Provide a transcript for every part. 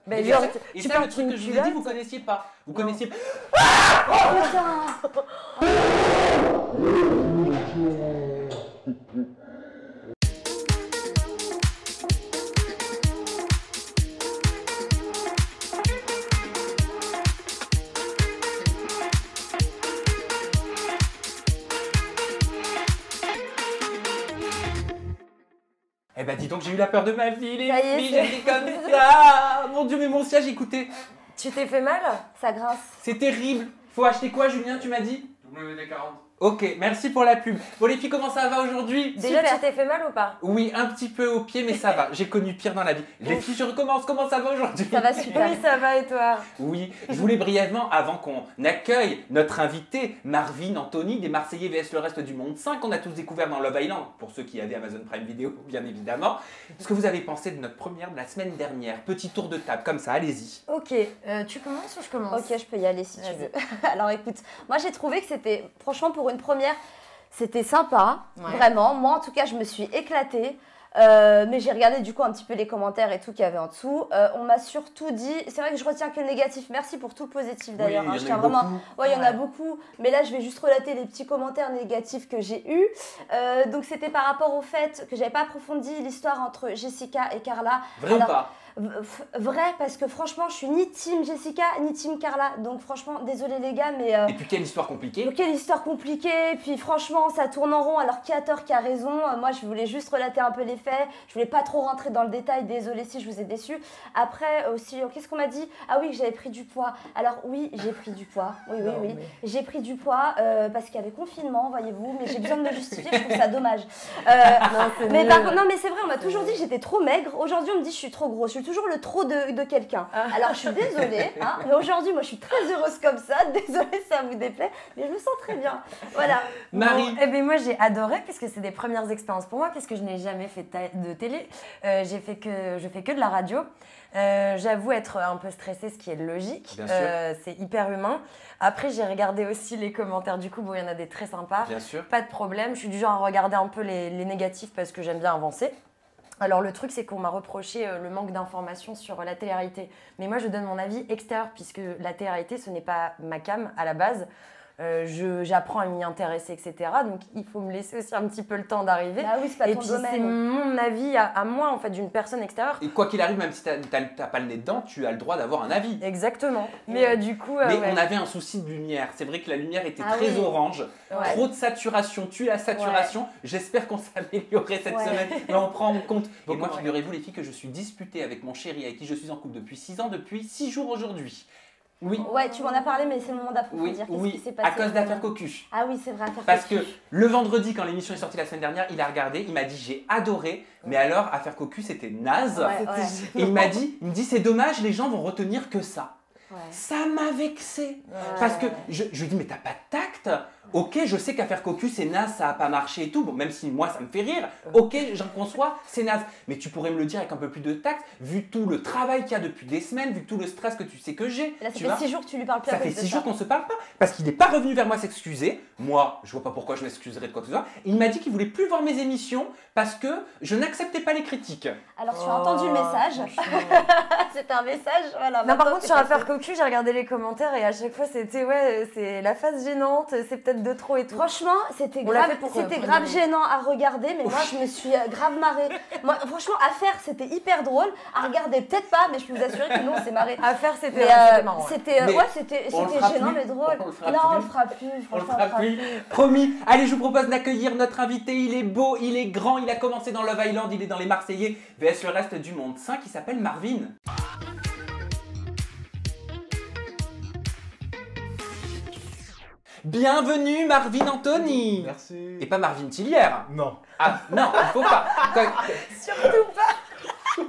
Mais Et genre, ça, tu le portes truc une que je vous ai dit, vous culotte. connaissiez pas. Vous connaissiez pas. Oh putain. Eh ben dis donc, j'ai eu la peur de ma vie, les Ça y est, filles, c'est- j'étais comme ça. Mon Dieu, mais mon siège, écoutez, Tu t'es fait mal? Ça grince. c'est terrible. Faut acheter quoi, Julien, tu m'as dit? WD-40. Ok, merci pour la pub. Bon les filles, comment ça va aujourd'hui? Déjà, tu t'es fait mal ou pas? Oui, un petit peu au pied, mais ça va. J'ai connu pire dans la vie. Les filles, je recommence. Comment ça va aujourd'hui? Ça va super. Oui, ça va et toi? Oui, je voulais brièvement, avant qu'on accueille notre invité, Marvin Anthony, des Marseillais vs le reste du monde 5, qu'on a tous découvert dans Love Island, pour ceux qui avaient Amazon Prime Video, bien évidemment. Ce que vous avez pensé de notre première de la semaine dernière. Petit tour de table, comme ça, allez-y. Ok, tu commences ou je commence? Ok, je peux y aller si tu Vas-y. veux. Alors écoute, moi j'ai trouvé que c'était, franchement pour une première, c'était sympa, Ouais. vraiment. Moi en tout cas, je me suis éclatée. Mais j'ai regardé du coup un petit peu les commentaires et tout qu'il y avait en dessous. On m'a surtout dit, c'est vrai que je retiens que le négatif. Merci pour tout le positif d'ailleurs. Oui, il y en Je a tiens eu vraiment. beaucoup. Ouais, il y en a Ouais. beaucoup. Mais là, je vais juste relater les petits commentaires négatifs que j'ai eus. Donc c'était par rapport au fait que j'avais pas approfondi l'histoire entre Jessica et Carla. Vrai ou Alors, pas? Vrai, parce que franchement, je suis ni team Jessica ni team Carla. Donc franchement, désolé les gars, mais Et puis quelle histoire compliquée. donc, quelle histoire compliquée. Puis franchement, ça tourne en rond. Alors qui a tort, qui a raison. Moi, je voulais juste relater un peu les faits. Je voulais pas trop rentrer dans le détail. Désolé si je vous ai déçu. Après aussi, qu'est-ce qu'on m'a dit? Ah oui, que j'avais pris du poids. Alors oui, j'ai pris du poids. Oui, oui, Non, oui. mais- J'ai pris du poids parce qu'il y avait confinement, voyez-vous. Mais j'ai besoin de me justifier. Je trouve ça dommage. Non, c'est Mais nul. par contre, non, mais c'est vrai, on m'a toujours dit que j'étais trop maigre. Aujourd'hui, on me dit que je suis trop grosse. Je suis toujours le trop de quelqu'un. Alors, je suis désolée, hein, mais aujourd'hui, moi, je suis très heureuse comme ça. Désolée si ça vous déplaît, mais je me sens très bien. Voilà. Marie. Bon, eh ben moi j'ai adoré puisque c'est des premières expériences pour moi puisque je n'ai jamais fait de télé. Je fais que de la radio. J'avoue être un peu stressée, ce qui est logique. Bien sûr. C'est hyper humain. Après j'ai regardé aussi les commentaires du coup. Bon, il y en a des très sympas. Bien sûr. Pas de problème. Je suis du genre à regarder un peu les négatifs parce que j'aime bien avancer. Alors le truc c'est qu'on m'a reproché le manque d'informations sur la télé-réalité. Mais moi je donne mon avis extérieur puisque la télé-réalité ce n'est pas ma cam à la base. J'apprends à m'y intéresser, etc. Donc il faut me laisser aussi un petit peu le temps d'arriver. Bah oui, c'est pas Et ton puis c'est domaine. mon avis à moi en fait d'une personne extérieure. Et quoi qu'il arrive, même si t'as pas le nez dedans, tu as le droit d'avoir un avis. Exactement. Mais du coup, Mais ouais. on avait un souci de lumière. C'est vrai que la lumière était Ah très oui. orange. Ouais. Trop de saturation tue la saturation. J'espère qu'on s'améliorerait cette Ouais. semaine. Mais on prend en compte. Et Beaucoup, moi, ouais. figurez-vous, les filles, que je suis disputée avec mon chéri, avec qui je suis en couple depuis 6 ans, depuis 6 jours aujourd'hui. Oui, Ouais, tu m'en as parlé, mais c'est le moment oui, d'approfondir. Qu'est-ce qui oui. s'est passé À cause d'affaires vraiment cocuche. Ah oui, c'est vrai. Affaire Parce que cocu. le vendredi, quand l'émission est sortie la semaine dernière, il a regardé, il m'a dit j'ai adoré, mais alors affaire cocu c'était naze. Ouais, C'était ouais. Et il me dit c'est dommage, les gens vont retenir que ça. Ouais. Ça m'a vexé. Ouais. Parce que je lui dis mais t'as pas de tact. Ok, je sais qu'affaire cocu c'est naze, ça a pas marché et tout. Bon, même si moi ça me fait rire. Ok, j'en conçois, c'est naze. Mais tu pourrais me le dire avec un peu plus de tact, vu tout le travail qu'il y a depuis des semaines, vu tout le stress que tu sais que j'ai. Là, ça tu fait vois. 6 jours que tu lui parles plus Ça à fait cause de 6 ça. jours qu'on se parle pas. Parce qu'il n'est pas revenu vers moi s'excuser. Moi, je vois pas pourquoi je m'excuserais de quoi que ce soit. Il m'a dit qu'il voulait plus voir mes émissions parce que je n'acceptais pas les critiques. Alors, tu as entendu le message. franchement. C'était un message, voilà. Non, par maintenant, contre, c'est sur passé. Affaire Cocu, j'ai regardé les commentaires et à chaque fois, c'était ouais, c'est la phase gênante, c'est peut-être de trop et tout. Franchement, c'était On l'a grave, fait pour, c'était pour grave rigoler. gênant à regarder, mais moi je me suis grave marrée. Moi, franchement, à faire, c'était hyper drôle. À regarder, peut-être pas, mais je peux vous assurer que non, c'est marré. Affaire, c'était Mais c'était marrant. Ouais. c'était Mais ouais, c'était on le fera gênant, plus. mais drôle. On le fera Non, plus. on le fera plus. On le Franchement, fera plus. Promis. Allez, je vous propose d'accueillir notre invité. Il est beau, il est grand, il a commencé dans Love Island, il est dans les Marseillais vs le reste du monde 5, il s'appelle Marvin. Bienvenue Marvin Anthony. Merci. Et pas Marvin Tillière. Non. Ah non, il faut pas. Surtout pas.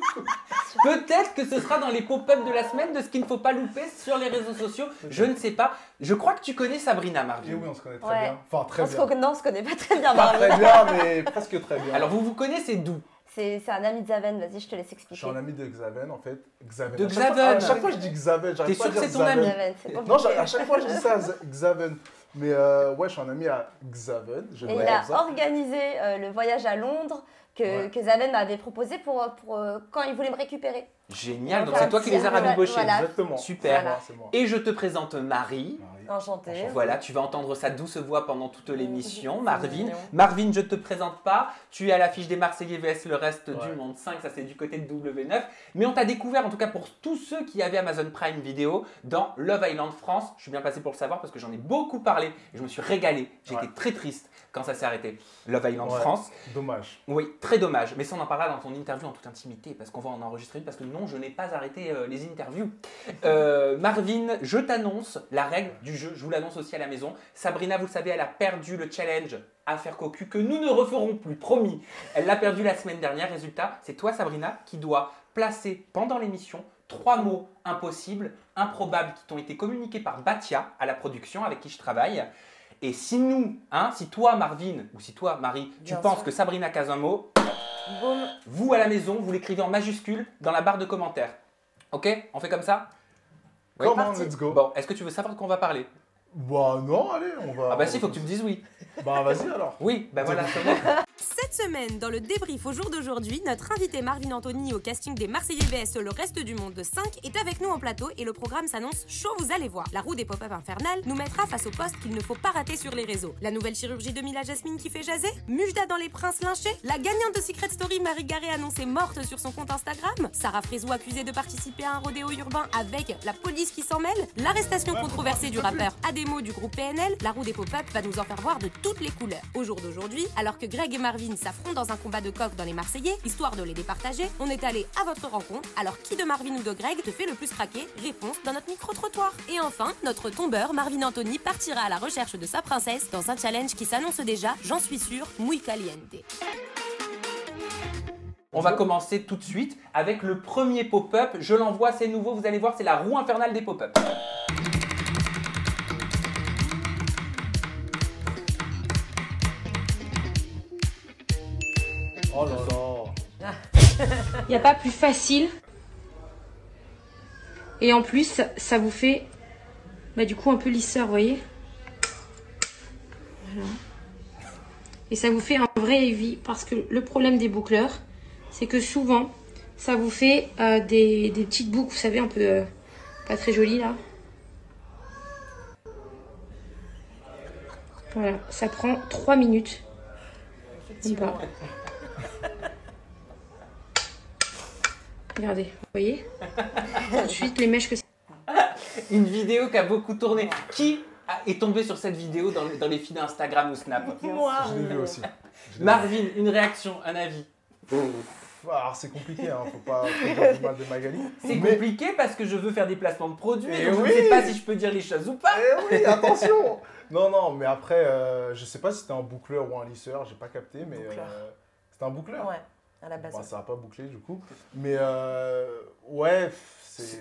Peut-être que ce sera dans les pop-up de la semaine de ce qu'il ne faut pas louper sur les réseaux sociaux. Je ne sais pas. Je crois que tu connais Sabrina Marvin. Et oui, on se connaît très Ouais. bien. Enfin, très On bien. se connaît pas très bien, Pas Marvin. très bien, mais presque très bien. Alors vous vous connaissez d'où? C'est un ami de Zaven, vas-y, je te laisse Je suis expliquer. un ami de Xaven, en fait. Xaven. De À chaque fois- Xaven. À chaque fois, je dis Xaven. T'es J'arrive pas à sûr que dire c'est ton Xaven. ami? Zaven, c'est Non, compliqué. à chaque fois, je dis ça, Xaven. Mais ouais, je suis un ami à Xaven. Je Et le il vois a comme ça. organisé le voyage à Londres que Zaven m'avait proposé pour quand il voulait me récupérer. Génial, donc c'est toi qui les as rabibochés. Voilà. Exactement. Super. Voilà. C'est moi. Et je te présente Marie. Enchantée. Voilà, tu vas entendre sa douce voix pendant toute l'émission. C'est Marvin. mignon. Marvin, je te présente pas. Tu es à l'affiche des Marseillais vs le reste Ouais. du monde 5, ça c'est du côté de W9. Mais on t'a découvert, en tout cas pour tous ceux qui avaient Amazon Prime Video, dans Love Island France. Je suis bien placé pour le savoir parce que j'en ai beaucoup parlé et je me suis régalé. J'ai Ouais. été très triste quand ça s'est arrêté. Love Island Ouais. France. Dommage. Oui, très dommage. Mais ça, on en parlera dans ton interview en toute intimité, parce qu'on va en enregistrer une, parce que non, je n'ai pas arrêté les interviews. Marvin, je t'annonce la règle du jeu, je vous l'annonce aussi à la maison. Sabrina, vous le savez, elle a perdu le challenge à faire cocu, que nous ne referons plus, promis. Elle l'a perdu la semaine dernière. Résultat, c'est toi, Sabrina, qui dois placer pendant l'émission 3 mots impossibles, improbables, qui t'ont été communiqués par Batia à la production, avec qui je travaille. Et si nous, si toi Marvin, ou si toi Marie, tu Bien penses sûr. que Sabrina casse un mot, Boum. vous à la maison, vous l'écrivez en majuscule dans la barre de commentaires. Ok? On fait comme ça? Oui. Come on, parti. let's go. Bon, est-ce que tu veux savoir de quoi on va parler? Bah non, allez, on va... Ah bah si, il faut que tu me dises oui. Bah vas-y alors. Oui, bah voilà, c'est bon. Cette semaine, dans le débrief au jour d'aujourd'hui, notre invité Marvin Anthony au casting des Marseillais vs le reste du monde de 5 est avec nous en plateau et le programme s'annonce chaud, vous allez voir. La roue des pop-up infernales nous mettra face au poste qu'il ne faut pas rater sur les réseaux. La nouvelle chirurgie de Mila Jasmine qui fait jaser, Mujda dans les princes lynchés, la gagnante de Secret Story Marie Garé annoncée morte sur son compte Instagram, Sarah Frézou accusée de participer à un rodéo urbain avec la police qui s'en mêle, l'arrestation controversée du rappeur Ademo du groupe PNL, la roue des pop-up va nous en faire voir de toutes les couleurs. Au jour d'aujourd'hui, alors que Greg et Marvin s'affrontent dans un combat de coq dans les Marseillais, histoire de les départager, on est allé à votre rencontre. Alors qui de Marvin ou de Greg te fait le plus craquer? Réponse dans notre micro-trottoir. Et enfin, notre tombeur Marvin Anthony partira à la recherche de sa princesse dans un challenge qui s'annonce déjà, j'en suis sûre, muy caliente. On va commencer tout de suite avec le premier pop-up. Je l'envoie, c'est nouveau, vous allez voir, c'est la roue infernale des pop-up. Oh là là. Il n'y a pas plus facile. Et en plus, ça vous fait du coup un peu lisseur, vous voyez. Voilà. Et ça vous fait un vrai heavy. Parce que le problème des boucleurs, c'est que souvent, ça vous fait des petites boucles, vous savez, un peu pas très jolies là. Voilà, ça prend 3 minutes. Même pas. Regardez, vous voyez? Tout de suite, les mèches que c'est. Une vidéo qui a beaucoup tourné. Qui est tombé sur cette vidéo dans les feeds Instagram ou Snap? Moi. Je l'ai vu aussi. Marvin, une réaction, un avis? Alors c'est compliqué, hein, faut pas dire du mal de Magali. C'est Mais- compliqué parce que je veux faire des placements de produits, Eh donc je oui. ne sais pas si je peux dire les choses ou pas. Eh oui, attention. Non, mais après, je sais pas si c'était un boucleur ou un lisseur, j'ai pas capté, mais Boucleur. c'était un boucleur. Ouais, à la base. Bon, ça a pas bouclé du coup. Mais ouais,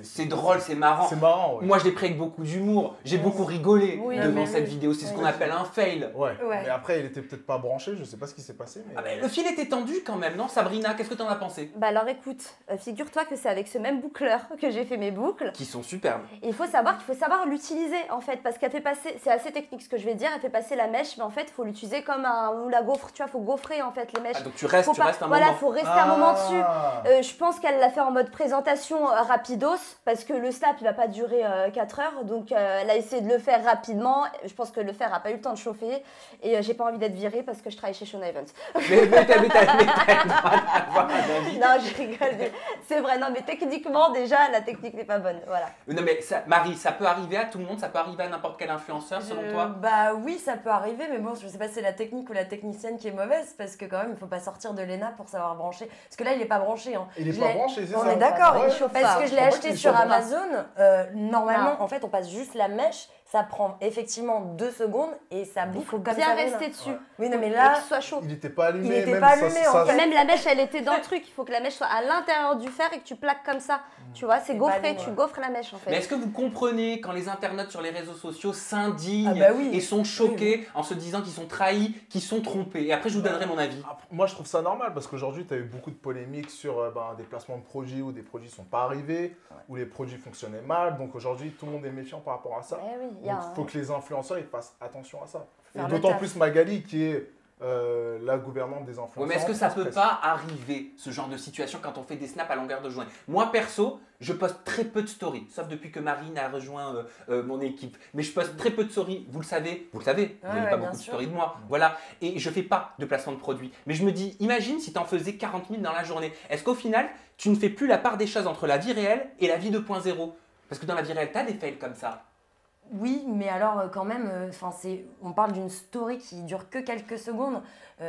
C'est drôle, c'est marrant. C'est marrant, ouais. Moi, je l'ai pris avec beaucoup d'humour. J'ai beaucoup rigolé Oui, devant mais cette oui. vidéo. C'est ce Oui. qu'on appelle un fail. Ouais. Ouais. Mais après, il était peut-être pas branché, je sais pas ce qui s'est passé. Mais... Ah ben, le fil était tendu quand même, non, Sabrina? Qu'est-ce que t'en as pensé? Bah alors écoute, figure-toi que c'est avec ce même boucleur que j'ai fait mes boucles. Qui sont superbes. Et il faut savoir qu'il faut savoir l'utiliser en fait, parce qu'elle fait passer, c'est assez technique ce que je vais dire, elle fait passer la mèche, mais en fait il faut l'utiliser comme un moule à gaufre, tu vois, faut gaufrer en fait les mèches. Ah, donc tu restes un voilà, moment. faut rester un moment dessus. Ah. Je pense qu'elle l'a fait en mode présentation rapidos, parce que le snap il va pas durer 4 heures, donc elle a essayé de le faire rapidement. Je pense que le fer a pas eu le temps de chauffer, et j'ai pas envie d'être virée parce que je travaille chez Sean Evans. Mais t'as le droit d'avoir un avis. Non, je rigole, mais c'est vrai, non, mais techniquement déjà la technique n'est pas bonne, voilà. Non mais ça, Marie, ça peut arriver à tout le monde, ça peut arriver à n'importe quel influenceur selon toi? Bah oui, ça peut arriver, mais bon, je sais pas si c'est la technique ou la technicienne qui est mauvaise, parce que quand même, il faut pas sortir de l'ENA pour savoir brancher. Parce que là, il est pas branché. Hein. Il est Je pas l'ai- branché, c'est ça? On est d'accord, Ouais. il chauffe parce pas. que je l'ai crois pas acheté qu'il sur chauffe. Amazon. Normalement, Non. en fait, on passe juste la mèche, ça prend effectivement 2 secondes et ça Il bouffe faut comme bien ça. rester dessus. Ouais. Oui, non, mais Et là, qu'il soit chaud. Il était pas allumé. Il était même, pas ça- allumé, ça- en fait. Et même la mèche, elle était dans le truc. Il faut que la mèche soit à l'intérieur du fer et que tu plaques comme ça. Tu vois, c'est C'est gaufré. pas allumé, Tu ouais. gaufres la mèche en Mais fait. est-ce que vous comprenez quand les internautes sur les réseaux sociaux s'indignent Ah bah oui. et sont choqués en se disant qu'ils sont trahis, qu'ils sont trompés? Et après, je vous donnerai mon avis. Après, moi, je trouve ça normal parce qu'aujourd'hui, tu as eu beaucoup de polémiques sur des placements de produits où des produits sont pas arrivés, où les produits fonctionnaient mal. Donc aujourd'hui, tout le monde est méfiant par rapport à ça. Eh oui, il y Donc a il faut que les influenceurs ils fassent attention à ça. Et Faire le d'autant taf. plus Magali qui est la gouvernante des influenceurs. Ouais, mais est-ce que ça peut pas arriver, ce genre de situation, quand on fait des snaps à longueur de journée? Moi, perso, je poste très peu de stories, sauf depuis que Marine a rejoint mon équipe. Mais je poste très peu de stories, vous le savez, vous n'avez pas beaucoup de stories de moi. Voilà, et je fais pas de placement de produits. Mais je me dis, imagine si tu en faisais 40 000 dans la journée. Est-ce qu'au final, tu ne fais plus la part des choses entre la vie réelle et la vie 2.0? Parce que dans la vie réelle, tu as des fails comme ça. Oui, mais alors quand même, on parle d'une story qui dure que quelques secondes.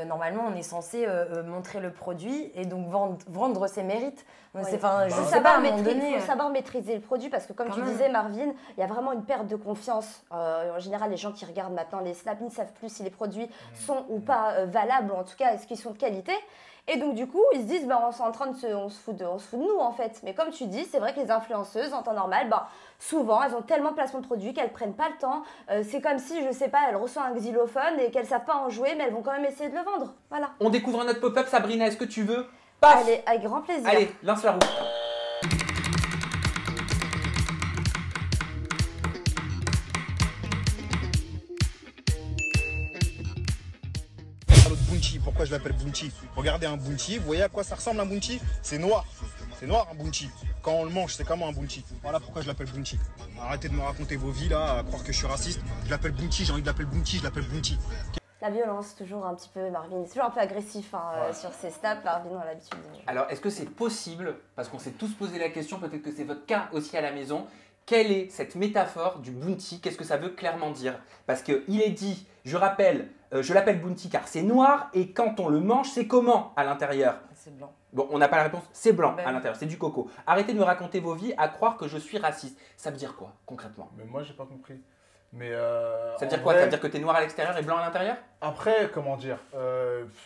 Normalement, on est censé montrer le produit et donc vendre ses mérites. Oui. Je sais pas, à un moment donné. Il faut savoir maîtriser le produit parce que comme tu disais, Marvin, il y a vraiment une perte de confiance. En général, les gens qui regardent maintenant les snaps ne savent plus si les produits sont ou pas valables, ou en tout cas, est-ce qu'ils sont de qualité. Et donc du coup, ils se disent, on se fout de nous en fait. Mais comme tu dis, c'est vrai que les influenceuses, en temps normal, souvent, elles ont tellement de placements de produits qu'elles prennent pas le temps. C'est comme si, je sais pas, elles reçoivent un xylophone et qu'elles savent pas en jouer, mais elles vont quand même essayer de le vendre. Voilà. On découvre un autre pop-up, Sabrina, est-ce que tu veux? Paf! Allez, avec grand plaisir. Allez, lance la roue. Bounty. Pourquoi je l'appelle Bounty? Regardez un Bounty, vous voyez à quoi ça ressemble un Bounty? C'est noir. C'est noir un Bounty. Quand on le mange, c'est comment un Bounty? Voilà pourquoi je l'appelle Bounty. Arrêtez de me raconter vos vies là, à croire que je suis raciste. Je l'appelle Bounty, j'ai envie de l'appeler Bounty, je l'appelle Bounty. La violence, toujours un petit peu, Marvin. C'est toujours un peu agressif sur ces snaps, Marvin, on a l'habitude. Alors, est-ce que c'est possible, parce qu'on s'est tous posé la question, peut-être que c'est votre cas aussi à la maison, quelle est cette métaphore du bounty? Qu'est-ce que ça veut clairement dire? Parce qu'il est dit, je rappelle, je l'appelle bounty car c'est noir et quand on le mange, c'est comment à l'intérieur? C'est blanc. Bon, on n'a pas la réponse, c'est blanc à l'intérieur, c'est du coco. Arrêtez de me raconter vos vies à croire que je suis raciste. Ça veut dire quoi concrètement? Mais moi, j'ai pas compris. Mais ça veut dire quoi? Ça veut dire que tu es noir à l'extérieur et blanc à l'intérieur? Après, comment dire,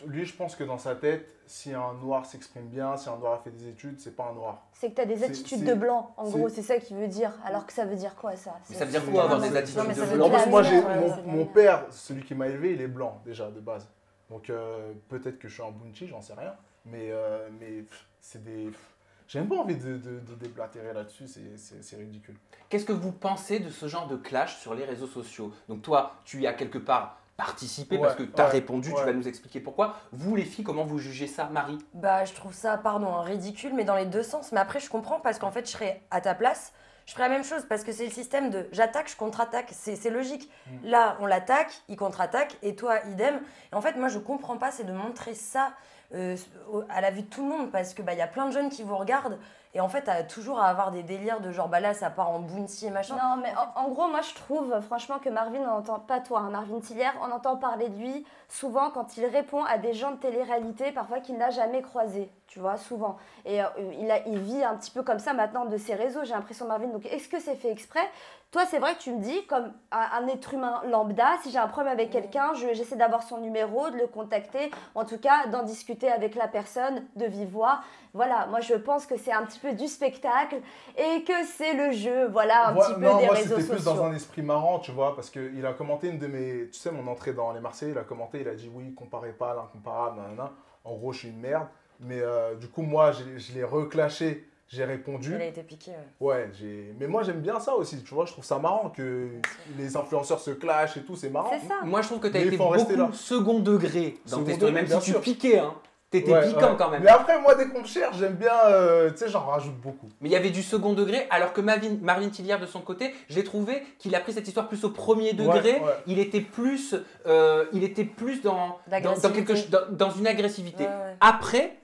lui, je pense que dans sa tête, si un noir s'exprime bien, si un noir a fait des études, c'est pas un noir. C'est que tu as des attitudes de blanc, en gros, c'est ça qu'il veut dire. Alors que ça veut dire quoi ça? Mais ça veut dire quoi avoir des attitudes de blanc? En plus, moi, mon père, celui qui m'a élevé, il est blanc déjà de base. Donc peut-être que je suis un bounty, j'en sais rien. Mais c'est des... J'ai même pas envie de déblatérer là-dessus, c'est ridicule. Qu'est-ce que vous pensez de ce genre de clash sur les réseaux sociaux? Donc toi, tu y as quelque part participé parce que tu as répondu, tu vas nous expliquer pourquoi. Vous les filles, comment vous jugez ça, Marie? Je trouve ça, ridicule, mais dans les deux sens. Mais après, je comprends parce qu'en fait, je serais à ta place. Je ferais la même chose parce que c'est le système de j'attaque, je contre-attaque. C'est logique. Là, on l'attaque, il contre-attaque et toi, idem. Et en fait, moi, je comprends pas, c'est de montrer ça à la vue de tout le monde parce que y a plein de jeunes qui vous regardent et en fait toujours à avoir des délires de genre là ça part en bounty et machin. Non mais en gros moi je trouve franchement que Marvin, on entend pas toi, Marvin Tillière, on entend parler de lui souvent quand il répond à des gens de télé-réalité parfois qu'il n'a jamais croisé, tu vois, souvent. Et il vit un petit peu comme ça maintenant de ses réseaux, j'ai l'impression Marvin. Donc est-ce que c'est fait exprès? Toi, c'est vrai que tu me dis, comme un être humain lambda, si j'ai un problème avec quelqu'un, j'essaie d'avoir son numéro, de le contacter, en tout cas d'en discuter avec la personne de vive voix. Voilà, moi je pense que c'est un petit peu du spectacle et que c'est le jeu, voilà, petit peu des réseaux sociaux. Moi, c'était plus dans un esprit marrant, tu vois, parce qu'il a commenté une de mes... Tu sais, mon entrée dans les Marseillais, il a commenté, il a dit oui, comparez pas l'incomparable, nanana. En gros, je suis une merde. Mais du coup, moi, je l'ai reclashé. J'ai répondu. Il a été piqué. Mais moi, j'aime bien ça aussi. Tu vois, je trouve ça marrant que les influenceurs se clashent et tout. C'est marrant. C'est ça. Moi, je trouve que tu as été beaucoup second degré dans tes stories, même si tu piquais. Hein. T'étais piquant quand même. Mais après, moi, dès qu'on me cherche, j'aime bien, tu sais, j'en rajoute beaucoup. Mais il y avait du second degré, alors que Marvin Tillière, de son côté, j'ai trouvé qu'il a pris cette histoire plus au premier degré. Il était plus dans une agressivité. Après,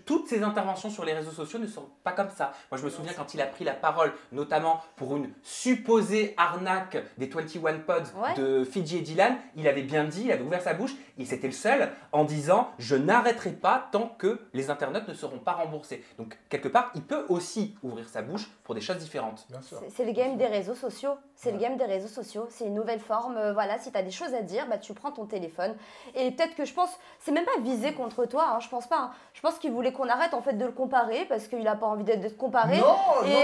toutes ces interventions sur les réseaux sociaux ne sont pas comme ça. Moi, je me souviens quand il a pris la parole, notamment pour une supposée arnaque des 21 Pods de Fidji et Dylan, il avait bien dit, il avait ouvert sa bouche, et c'était le seul en disant « Je n'arrêterai pas tant que les internautes ne seront pas remboursés. » Donc, quelque part, il peut aussi ouvrir sa bouche pour des choses différentes. C'est le game des réseaux sociaux. C'est le game des réseaux sociaux. C'est une nouvelle forme. Voilà, si tu as des choses à dire, tu prends ton téléphone. Et peut-être que je pense, c'est même pas visé contre toi, hein, je pense pas. Hein. Je pense qu'il voulait qu'on arrête en fait de le comparer parce qu'il a pas envie d'être comparé. Non,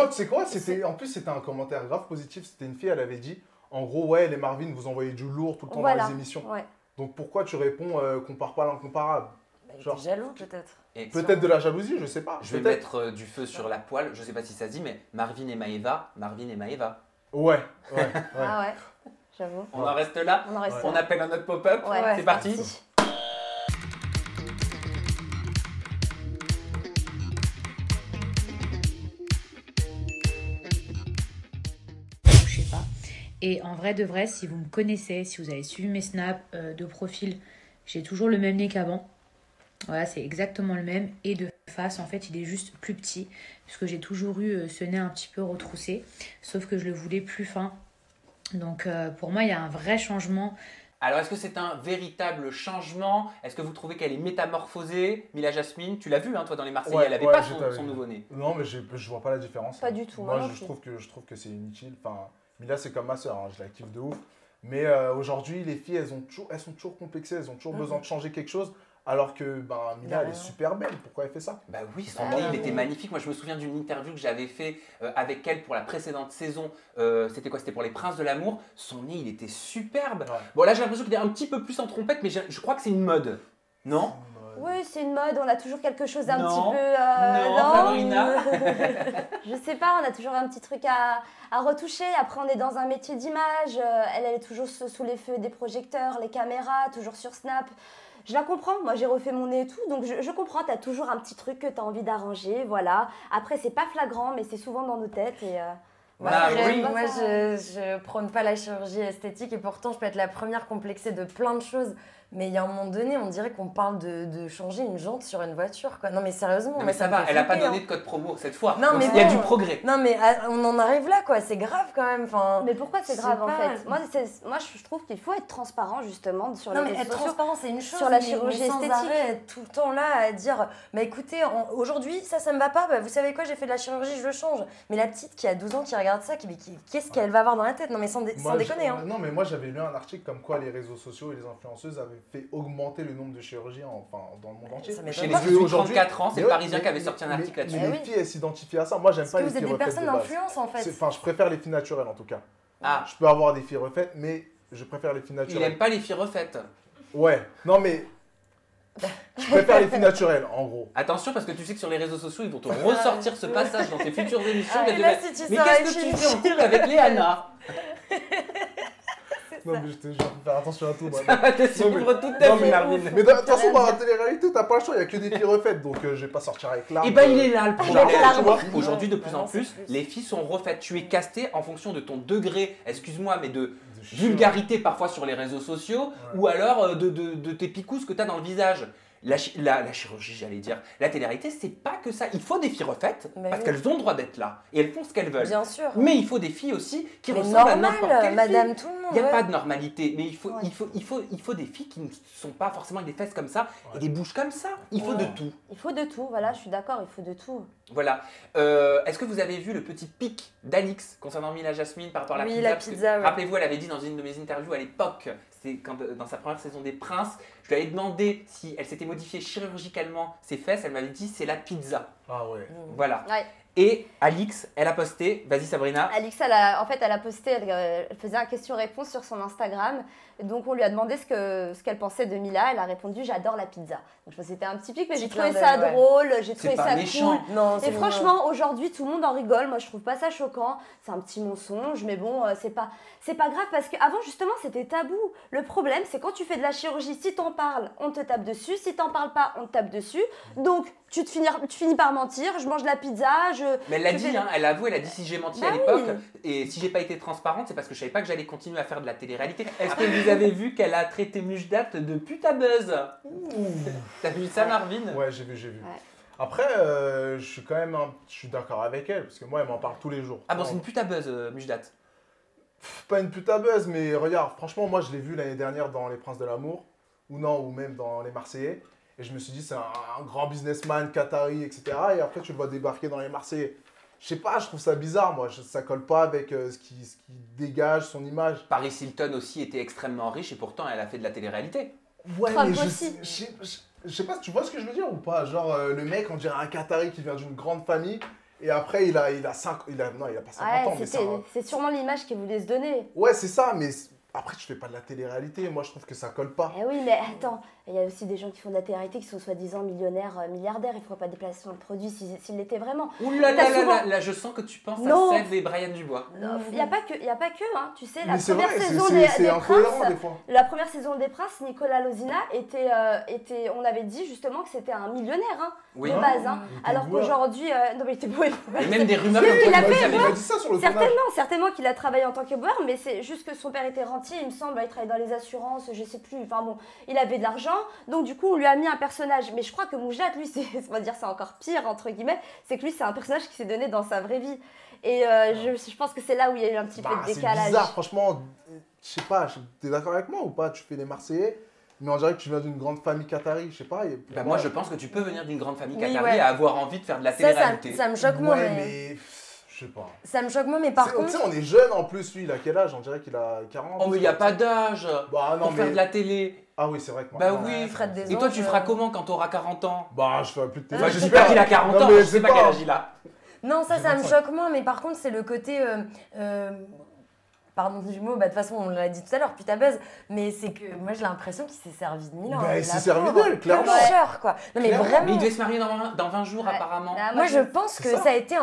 tu sais quoi, en plus, c'était un commentaire grave positif. C'était une fille, elle avait dit, en gros, les Marvin, vous envoyez du lourd tout le temps dans les émissions. Donc pourquoi tu réponds, compare pas l'incomparable? Genre jaloux peut-être. Peut-être de la jalousie, je sais pas. Je vais mettre du feu sur la poêle, je sais pas si ça se dit, mais Marvin et Maëva. Ouais. Ah ouais, j'avoue. On en reste là. On appelle un autre pop-up. C'est parti. Et en vrai de vrai, si vous me connaissez, si vous avez suivi mes snaps de profil, j'ai toujours le même nez qu'avant. Voilà, c'est exactement le même. Et de face, en fait, il est juste plus petit. Parce que j'ai toujours eu ce nez un petit peu retroussé. Sauf que je le voulais plus fin. Donc pour moi, il y a un vrai changement. Alors, est-ce que c'est un véritable changement? Est-ce que vous trouvez qu'elle est métamorphosée, Mila Jasmine? Tu l'as vu, hein, toi, dans les Marseillais, elle n'avait pas son nouveau-né. Non, mais je vois pas la différence. Pas du tout. Moi, je trouve que c'est inutile. Enfin, Mila, c'est comme ma soeur, hein, je la kiffe de ouf. Mais aujourd'hui, les filles, elles sont toujours complexées, elles ont toujours besoin de changer quelque chose. Alors que Mila, elle est super belle. Pourquoi elle fait ça? Bah oui, son nez, il était magnifique. Moi, je me souviens d'une interview que j'avais fait avec elle pour la précédente saison. C'était quoi? C'était pour les Princes de l'amour. Son nez, il était superbe. Ouais. Bon, là, j'ai l'impression qu'il est un petit peu plus en trompette, mais je crois que c'est une mode. Non? Oui, c'est une mode. On a toujours quelque chose d'un petit peu... non, Sabrina. Je sais pas, on a toujours un petit truc à retoucher. Après, on est dans un métier d'image. Elle est toujours sous les feux des projecteurs, les caméras, toujours sur Snap. Je la comprends, moi j'ai refait mon nez et tout, donc je comprends, tu as toujours un petit truc que tu as envie d'arranger, voilà. Après, c'est pas flagrant, mais c'est souvent dans nos têtes et... oui, moi je prône pas la chirurgie esthétique et pourtant je peux être la première complexée de plein de choses. Mais il y a un moment donné, on dirait qu'on parle de changer une jante sur une voiture, quoi. Non mais sérieusement, non, mais ça va, elle a pas donné de code promo cette fois. Non, donc mais il y a du progrès. Non mais on en arrive là, quoi. C'est grave quand même. Enfin, mais pourquoi c'est grave en fait? Moi je trouve qu'il faut être transparent justement sur les réseaux sociaux. Non mais être transparent c'est une chose. Sur la chirurgie sans esthétique. Être tout le temps là à dire, bah écoutez, aujourd'hui ça me va pas, bah, vous savez quoi, j'ai fait de la chirurgie, je le change. Mais la petite qui a 12 ans qui regarde ça, qu'est-ce qu'elle va avoir dans la tête? Non mais sans déconner. Non mais moi j'avais lu un article comme quoi les réseaux sociaux et les influenceuses avaient fait augmenter le nombre de chirurgiens dans le monde entier. Chez les 18-34 ans, c'est le Parisien qui avait sorti un article là-dessus. Mais les filles, elles s'identifient à ça. Moi, j'aime pas les filles refaites. Vous êtes des personnes d'influence en fait. Enfin, je préfère les filles naturelles en tout cas. Ah. Je peux avoir des filles refaites, mais je préfère les filles naturelles. Il aime pas les filles refaites. Ouais, non mais... Je préfère les filles naturelles, en gros. Attention, parce que tu sais que sur les réseaux sociaux, ils vont te ressortir ce passage dans tes futures émissions. Mais qu'est-ce que tu fais en couple avec Léana? Non mais je te jure, faut faire attention à tout. Ça va te suivre toute ta vie, Marvin. Mais de toute façon, dans la télé-réalité, t'as pas le choix, il y a que des filles refaites, donc je vais pas sortir avec l'arbre. Et bah il est là le problème. Aujourd'hui, de plus en plus, les filles sont refaites. Tu es casté en fonction de ton degré, excuse-moi, mais de vulgarité parfois sur les réseaux sociaux, ou alors de tes picousses que t'as dans le visage. La chirurgie, j'allais dire, la télé-réalité, c'est pas que ça. Il faut des filles refaites parce qu'elles ont le droit d'être là et elles font ce qu'elles veulent. Bien sûr. Mais il faut des filles aussi qui ressemblent à n'importe quelle madame fille. Tout le monde. Il n'y a pas de normalité, mais il faut des filles qui ne sont pas forcément avec des fesses comme ça et des bouches comme ça. Il faut de tout. Il faut de tout, voilà, je suis d'accord, il faut de tout. Voilà. Est-ce que vous avez vu le petit pic d'Alix concernant Mila Jasmine par rapport à la pizza? Oui, la pizza, oui. Rappelez-vous, elle avait dit dans une de mes interviews à l'époque, c'était dans sa première saison des Princes, je lui avais demandé si elle s'était modifiée chirurgicalement ses fesses, elle m'avait dit c'est la pizza. Ah ouais. Voilà. Ouais. Et Alix, elle a posté, vas-y Sabrina. Alix, elle a posté, elle faisait un question-réponse sur son Instagram. Donc on lui a demandé ce qu'elle pensait de Mila. Elle a répondu j'adore la pizza. Donc je pense que c'était un petit pic, mais j'ai trouvé ça drôle, j'ai trouvé ça cool. Non, et franchement, aujourd'hui, tout le monde en rigole. Moi, je trouve pas ça choquant. C'est un petit mensonge, mais bon, c'est pas grave parce qu'avant, justement, c'était tabou. Le problème, c'est quand tu fais de la chirurgie, si t'en parles, on te tape dessus. Si t'en parles pas, on te tape dessus. Donc, tu finis par mentir. Je mange la pizza. Mais elle l'a dit, hein, elle avoue, elle a dit si j'ai menti à l'époque et si j'ai pas été transparente, c'est parce que je savais pas que j'allais continuer à faire de la télé-réalité. Est-ce que vous avez vu qu'elle a traité Mujdat de putabuzz? T'as vu ça, Marvin? Ouais, j'ai vu. Ouais. Après, je suis d'accord avec elle, parce que moi, elle m'en parle tous les jours. Ah bon, c'est une putabuzz, Mujdat? Pas une putabuzz, mais regarde, franchement, moi, je l'ai vu l'année dernière dans Les Princes de l'amour, ou même dans Les Marseillais, et je me suis dit, c'est un grand businessman, qatari, etc. Et après, tu le vois débarquer dans Les Marseillais. Je sais pas, je trouve ça bizarre, moi. Ça colle pas avec ce qui dégage son image. Paris Hilton aussi était extrêmement riche et pourtant elle a fait de la télé-réalité. Ouais, Trump mais aussi. je sais pas, tu vois ce que je veux dire ou pas? Genre, le mec, on dirait un Qatari qui vient d'une grande famille. Et après, il a pas 50 ans, mais c'est sûrement l'image qu'il voulait se donner. Ouais, c'est ça, mais après, tu fais pas de la télé-réalité. Moi, je trouve que ça colle pas. Eh oui, mais attends, il y a aussi des gens qui font de la télé-réalité qui sont soi-disant millionnaires, milliardaires. Il ne faudrait pas déplacer sur le produit s'ils l'étaient vraiment. Ouh là là là là, je sens que tu penses à Sèvres et Brian Dubois. Il n'y a pas que, hein. Tu sais, la Mais c'est première vrai, saison c'est des incohérent Princes, des fois. la première saison des Princes, Nicolas Lozina était, on avait dit justement que c'était un millionnaire, hein, Oui. de base, hein. Il était Alors boueur. qu'aujourd'hui, non mais il était beau. Et même des rumeurs Oui, comme il toi, a tu fait, savais. Il a dit ça sur le tournage. Certainement qu'il a travaillé en tant que boueur, mais c'est juste que son père était rentier, il me semble, il travaillait dans les assurances, je sais plus. Enfin bon, il avait de l'argent, donc du coup on lui a mis un personnage. Mais je crois que Moujat, lui, on va dire c'est encore pire entre guillemets, c'est que lui c'est un personnage qui s'est donné dans sa vraie vie. Et je pense que c'est là où il y a eu un petit peu de C'est décalage. bizarre, franchement. Je sais pas, t'es d'accord avec moi ou pas? Tu fais les Marseillais, mais on dirait que tu viens d'une grande famille qatari, je sais pas. Bah, moi, je pense que tu peux venir d'une grande famille Oui, qatari et avoir envie de faire de la télé-réalité. Ça me choque moins, Ouais, mais... mais je sais pas. Ça me choque moins, mais par Tu contre... sais, on est jeune en plus, lui, il a quel âge? On dirait qu'il a 40. Oh, mais il n'y a pas d'âge Bah non, pour faire mais. de la télé. Ah oui, c'est vrai que Bah maintenant, oui. Fred des Et toi, Anges, tu feras comment quand tu auras 40 ans? Bah, je fais plus de télé. Bah, je sais pas qu'il a 40 Non, ans, mais je sais pas quel âge il a. Non, ça me 25. choque moins, mais par contre, c'est le côté... pardon du mot, bah, de toute façon, on l'a dit tout à l'heure, putain buzz, mais c'est que moi j'ai l'impression qu'il s'est servi de Milan. Bah, il s'est servi d'elle, clairement. Quoi. Non, mais Clairement. vraiment. Mais il devait se marier dans 20 jours, Ouais. apparemment. Ah, Moi, je pense c'est que ça. ça a été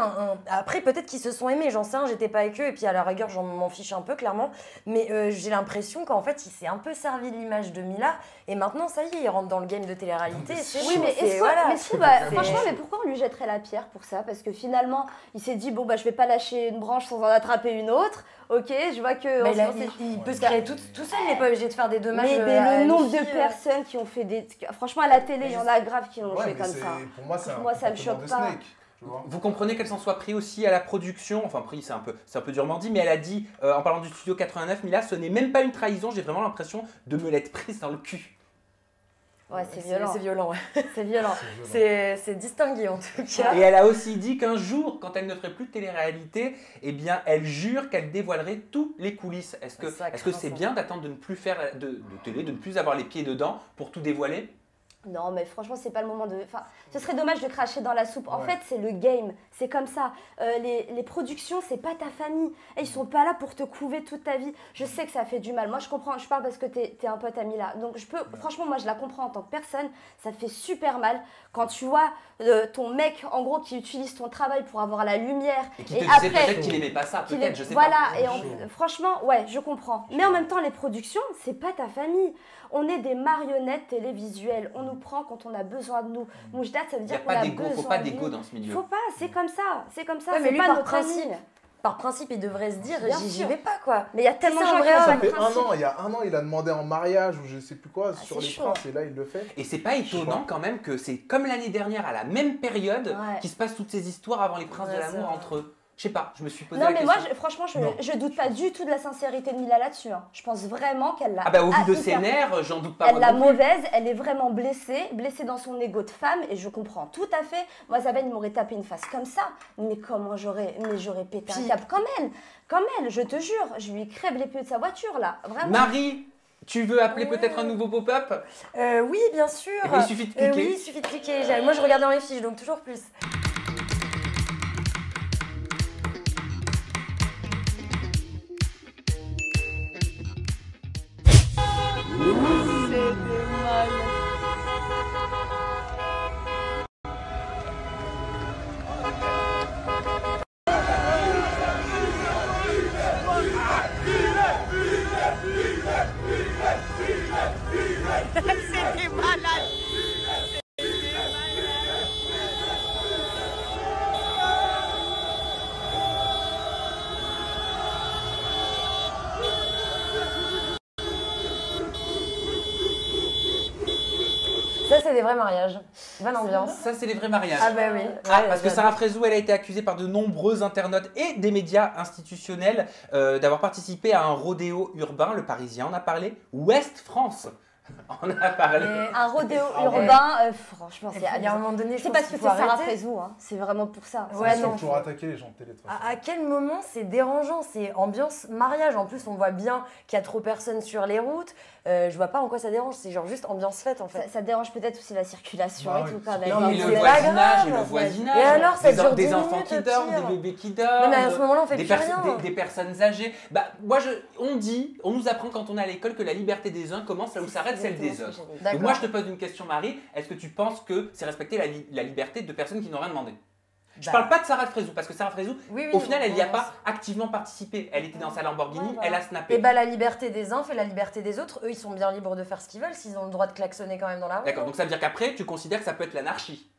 Après, peut-être qu'ils se sont aimés, j'en sais rien, j'étais pas avec eux, et puis à la rigueur, j'en m'en fiche un peu, clairement. Mais j'ai l'impression qu'en fait, il s'est un peu servi de l'image de Mila, et maintenant, ça y est, il rentre dans le game de télé-réalité. C'est Oui, chaud, mais c'est- voilà. franchement, mais pourquoi on lui jetterait la pierre pour ça? Parce que finalement, il s'est dit, bon, bah, je vais pas lâcher une branche sans en attraper une autre. Ok, je vois que. Mais en ce moment, c'est- il peut se créer tout seul, il n'est pas obligé de faire des dommages. mais à le une nombre fille, de personnes qui ont fait des. Franchement, à la télé, il y en a grave qui l'ont Ouais, fait mais comme c'est- ça. Pour moi, c'est un Moi, ça me comportement choque de pas. Snake, tu vois. Vous comprenez qu'elle s'en soit pris aussi à la production, enfin pris c'est un peu durement dit, mais elle a dit, en parlant du studio 89, Mila, ce n'est même pas une trahison, j'ai vraiment l'impression de me l'être prise dans le cul. Ouais, c'est violent. C'est violent, ouais. C'est violent. C'est distingué en tout cas. Et elle a aussi dit qu'un jour, quand elle ne ferait plus de télé-réalité, eh bien, elle jure qu'elle dévoilerait tous les coulisses. Est-ce que Ça c'est craint, bien d'attendre de ne plus faire de télé, de ne plus avoir les pieds dedans pour tout dévoiler? Non, mais franchement, c'est pas le moment de. Enfin, ce serait dommage de cracher dans la soupe. En Ouais. fait, c'est le game. C'est comme ça. Les productions, c'est pas ta famille. Et ils sont pas là pour te couver toute ta vie. Je sais que ça fait du mal. Moi, je comprends. Je parle parce que t'es un pote ami là. Donc, je peux. Franchement, moi, je la comprends en tant que personne. Ça fait super mal quand tu vois ton mec, en gros, qui utilise ton travail pour avoir la lumière. Et qui te disait après, peut-être qu'il aimait pas ça, qu'il peut-être, est- je sais voilà, pas. et Chaud. franchement, ouais, je comprends. Mais en même temps, les productions, c'est pas ta famille. On est des marionnettes télévisuelles. On nous prend quand on a besoin de nous. Moujdat, ça veut Il n'y a dire qu'on a pas besoin d'égo, faut pas de d'égo lui. dans ce milieu. Faut pas, c'est comme ça. C'est comme ça. Ouais, mais c'est lui, pas par notre principe, famille. Par principe, il devrait se dire, Bien j'y sûr. vais pas quoi. Mais il y a tellement de c'est un gens vrai qui ont homme. Ça pas de fait un principe. an, il y a un an, il a demandé en mariage ou je sais plus quoi sur c'est les chaud. princes et là, il le fait. Et c'est pas étonnant quand même que c'est comme l'année dernière, à la même période, Ouais. qu'il se passe toutes ces histoires avant les princes Ouais, de c'est l'amour vrai. entre eux. Je sais pas, je me suis posé Non, la mais question. moi, franchement, Non. je doute pas du tout de la sincérité de Mila là-dessus. hein. Je pense vraiment qu'elle l'a. Ah bah au vu de hyper- ses nerfs, j'en doute pas. Elle moi l'a non plus. mauvaise, elle est vraiment blessée dans son ego de femme, et je comprends tout à fait. Moi, Zaben, il m'aurait tapé une face comme ça, mais comment j'aurais pété un Puis- câble comme elle, je te jure, je lui crève les pieds de sa voiture là, vraiment. Marie, tu veux appeler Ouais. peut-être un nouveau pop-up? Oui, bien sûr. Eh ben, il suffit de cliquer. Oui, il suffit de cliquer. Moi, je regardais dans les fiches, donc toujours plus. Ça, c'est des vrais mariages. Bonne ambiance. Ça, c'est les vrais mariages. Ah bah oui. Ah, Ouais, parce que j'adore. Sarah Frézou, elle a été accusée par de nombreux internautes et des médias institutionnels d'avoir participé à un rodéo urbain, le Parisien en a parlé, Ouest France en a parlé. Un rodéo Ah ouais. urbain, franchement, c'est Il y a un moment donné, je c'est pense parce que qu'il c'est faut Sarah arrêter. Frézou, hein. C'est vraiment pour ça. Ouais, Ils non. sont toujours attaqués les gens de télé de toute façon. À quel moment c'est dérangeant? C'est ambiance mariage. En plus, on voit bien qu'il y a trop personne sur les routes. Je vois pas en quoi ça dérange. C'est genre juste ambiance fête en fait. Ça dérange peut-être aussi la circulation Bah et oui. tout quand même. Non, mais c'est le pas voisinage et grave. le voisinage. Et alors, ça dure 10 des enfants minutes, qui au dorment, pire. des bébés qui Non, dorment. mais à ce moment-là, on fait des, plus rien. des personnes âgées. Bah, on nous apprend quand on est à l'école que la liberté des uns commence là où s'arrête celle des exactement ce que autres. j'ai dit. Donc D'accord. moi, je te pose une question, Marie. Est-ce que tu penses que c'est respecter la liberté de personnes qui n'ont rien demandé? Je parle pas de Sarah Frézou, parce que Sarah Frézou, Oui, au final, elle n'y a on- pas activement participé. Elle était dans sa Lamborghini, Ouais, voilà. elle a snappé. Et bah la liberté des uns fait la liberté des autres. Eux, ils sont bien libres de faire ce qu'ils veulent s'ils ont le droit de klaxonner quand même dans la rue. D'accord, donc ça veut dire qu'après, tu considères que ça peut être l'anarchie.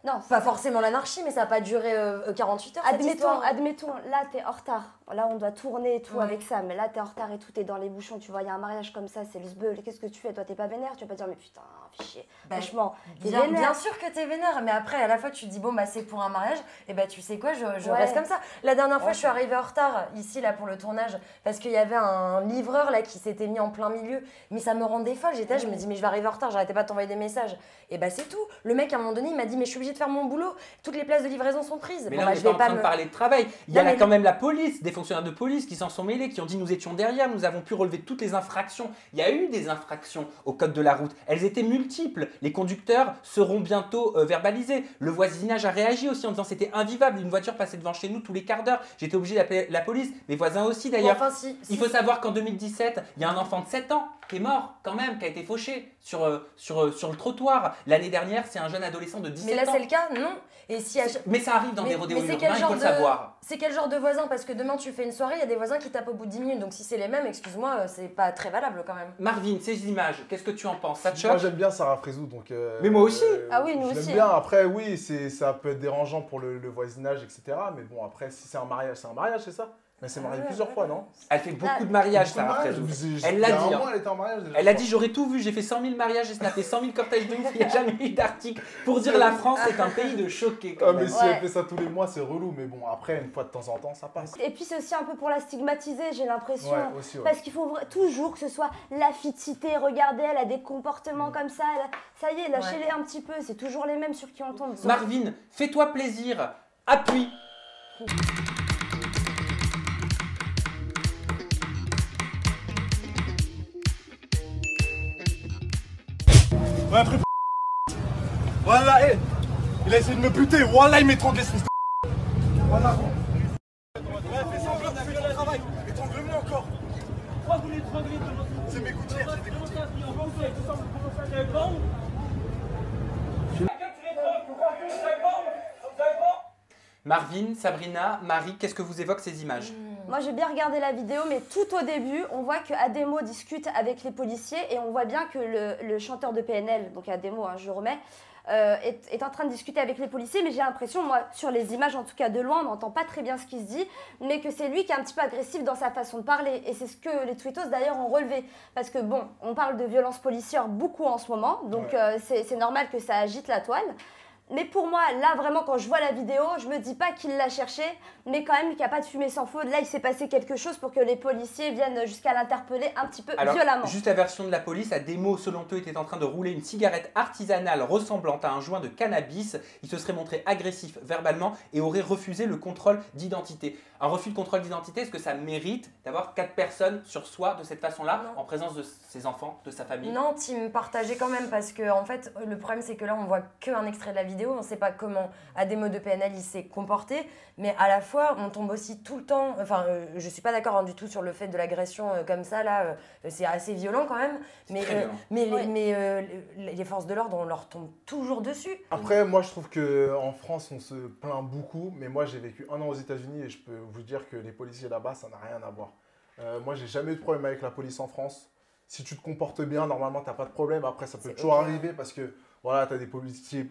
Non, Pas forcément l'anarchie, mais ça n'a pas duré 48 heures cette histoire. Admettons, là t'es en retard. Là on doit tourner et tout Ouais. avec ça, mais là t'es en retard et tout, t'es dans les bouchons, tu vois, il y a un mariage comme ça, c'est le sbeul. Qu'est-ce que tu fais? Toi t'es pas vénère, tu vas pas dire mais putain, fais chier. Bah, Franchement, t'es Bien, vénère. bien sûr que t'es vénère, mais après à la fois tu te dis bon bah c'est pour un mariage, et bah tu sais quoi, je Ouais. reste comme ça. La dernière fois Ouais. je suis arrivée en retard ici là pour le tournage parce qu'il y avait un livreur là qui s'était mis en plein milieu, mais ça me rendait folle. J'étais là, je me dis mais je vais arriver en retard, j'arrêtais pas de t'envoyer des messages. Et bah c'est tout. Le mec à un moment donné il m'a dit mais je suis obligée de faire mon boulot, toutes les places de livraison sont prises. Mais Bon, là, bah, on je n'est pas vais en pas train de me- parler de travail. Il y a Non, là mais- quand même la police, des fonctionnaires de police qui s'en sont mêlés, qui ont dit nous étions derrière, nous avons pu relever toutes les infractions. Il y a eu des infractions au code de la route. Elles étaient multiples. Les conducteurs seront bientôt verbalisés. Le voisinage a réagi aussi en disant c'était invivable. Une voiture passait devant chez nous tous les quarts d'heure. J'étais obligé d'appeler la police. Mes voisins aussi Bon, d'ailleurs. enfin, si, Il faut savoir qu'en 2017, il y a un enfant de 7 ans qui est mort quand même, qui a été fauché sur le trottoir. L'année dernière, c'est un jeune adolescent de 17 Mais là ans. c'est le cas, non. Et si à- Mais ça arrive dans des rodéos c'est urbains, quel il genre faut le de- savoir. C'est quel genre de voisin? Parce que demain tu fais une soirée, il y a des voisins qui tapent au bout de 10 minutes. Donc si c'est les mêmes, excuse-moi, c'est pas très valable quand même. Marvin, ces images, qu'est-ce que tu en penses? Ça te Moi choque? j'aime bien Sarah Frézou, donc. Mais moi aussi. Ah oui, nous je l'aime aussi, bien. hein. Après, oui, ça peut être dérangeant pour le voisinage, etc. Mais bon, après, si c'est un mariage, c'est ça. Mais c'est marié ouais, plusieurs ouais. fois, non? Elle fait beaucoup de mariages, Sarah Frézou. Elle l'a dit, hein. Elle était en mariage déjà. Elle a dit j'aurais tout vu, j'ai fait 100 000 mariages, j'ai snappé 100 000 cortèges de ouf, il n'y a jamais eu d'article pour dire la France est un pays de choqués quand Ah, même. mais si Ouais. elle fait ça tous les mois, c'est relou. Mais bon, après, une fois de temps en temps, ça passe. Et puis c'est aussi un peu pour la stigmatiser, j'ai l'impression. Ouais, aussi, ouais. Parce qu'il faut toujours que ce soit la fille de cité, regardez, elle a des comportements comme ça, ça y est, lâchez-les un petit peu, c'est toujours les mêmes sur qui on tombe. Marvin, fais-toi plaisir, appuie. Ouais, après. Voilà, hé. Il a essayé de me buter. Voilà, il m'étrangle, espèce de. Voilà. Ouais, fais semblant de faire le travail. Étrangle-moi encore. Pourquoi vous l'étranglez? C'est mes gouttières, j'ai des gouttières. Marvin, Sabrina, Marie, qu'est-ce que vous évoquent ces images? Moi j'ai bien regardé la vidéo, mais tout au début, on voit que Ademo discute avec les policiers et on voit bien que le chanteur de PNL, donc Ademo, hein, je le remets, est en train de discuter avec les policiers, mais j'ai l'impression, moi, sur les images, en tout cas de loin, on n'entend pas très bien ce qui se dit, mais que c'est lui qui est un petit peu agressif dans sa façon de parler. Et c'est ce que les tweetos d'ailleurs ont relevé. Parce que bon, on parle de violences policières beaucoup en ce moment, donc Ouais. c'est normal que ça agite la toile. Mais pour moi, là, vraiment, quand je vois la vidéo, je me dis pas qu'il l'a cherché, mais quand même qu'il n'y a pas de fumée sans feu. Là, il s'est passé quelque chose pour que les policiers viennent jusqu'à l'interpeller un petit peu Alors, violemment. juste la version de la police, Ademo, selon eux, était en train de rouler une cigarette artisanale ressemblant à un joint de cannabis. Il se serait montré agressif verbalement et aurait refusé le contrôle d'identité. Un refus de contrôle d'identité, est-ce que ça mérite d'avoir 4 personnes sur soi de cette façon-là, Non. en présence de ses enfants, de sa famille? Non, team partagé quand même, parce que en fait, le problème c'est que là on voit qu'un extrait de la vidéo, on sait pas comment Ademo de PNL il s'est comporté, mais à la fois on tombe aussi tout le temps, enfin je suis pas d'accord du tout sur le fait de l'agression comme ça, là c'est assez violent quand même, mais, très violent. les forces de l'ordre on leur tombe toujours dessus. Après, moi, je trouve qu'en France, on se plaint beaucoup. Mais moi, j'ai vécu 1 an aux États-Unis et je peux vous dire que les policiers là-bas, ça n'a rien à voir. Moi, j'ai jamais eu de problème avec la police en France. Si tu te comportes bien, normalement, tu n'as pas de problème. Après, ça peut C'est toujours ok. arriver parce que voilà, tu as des policiers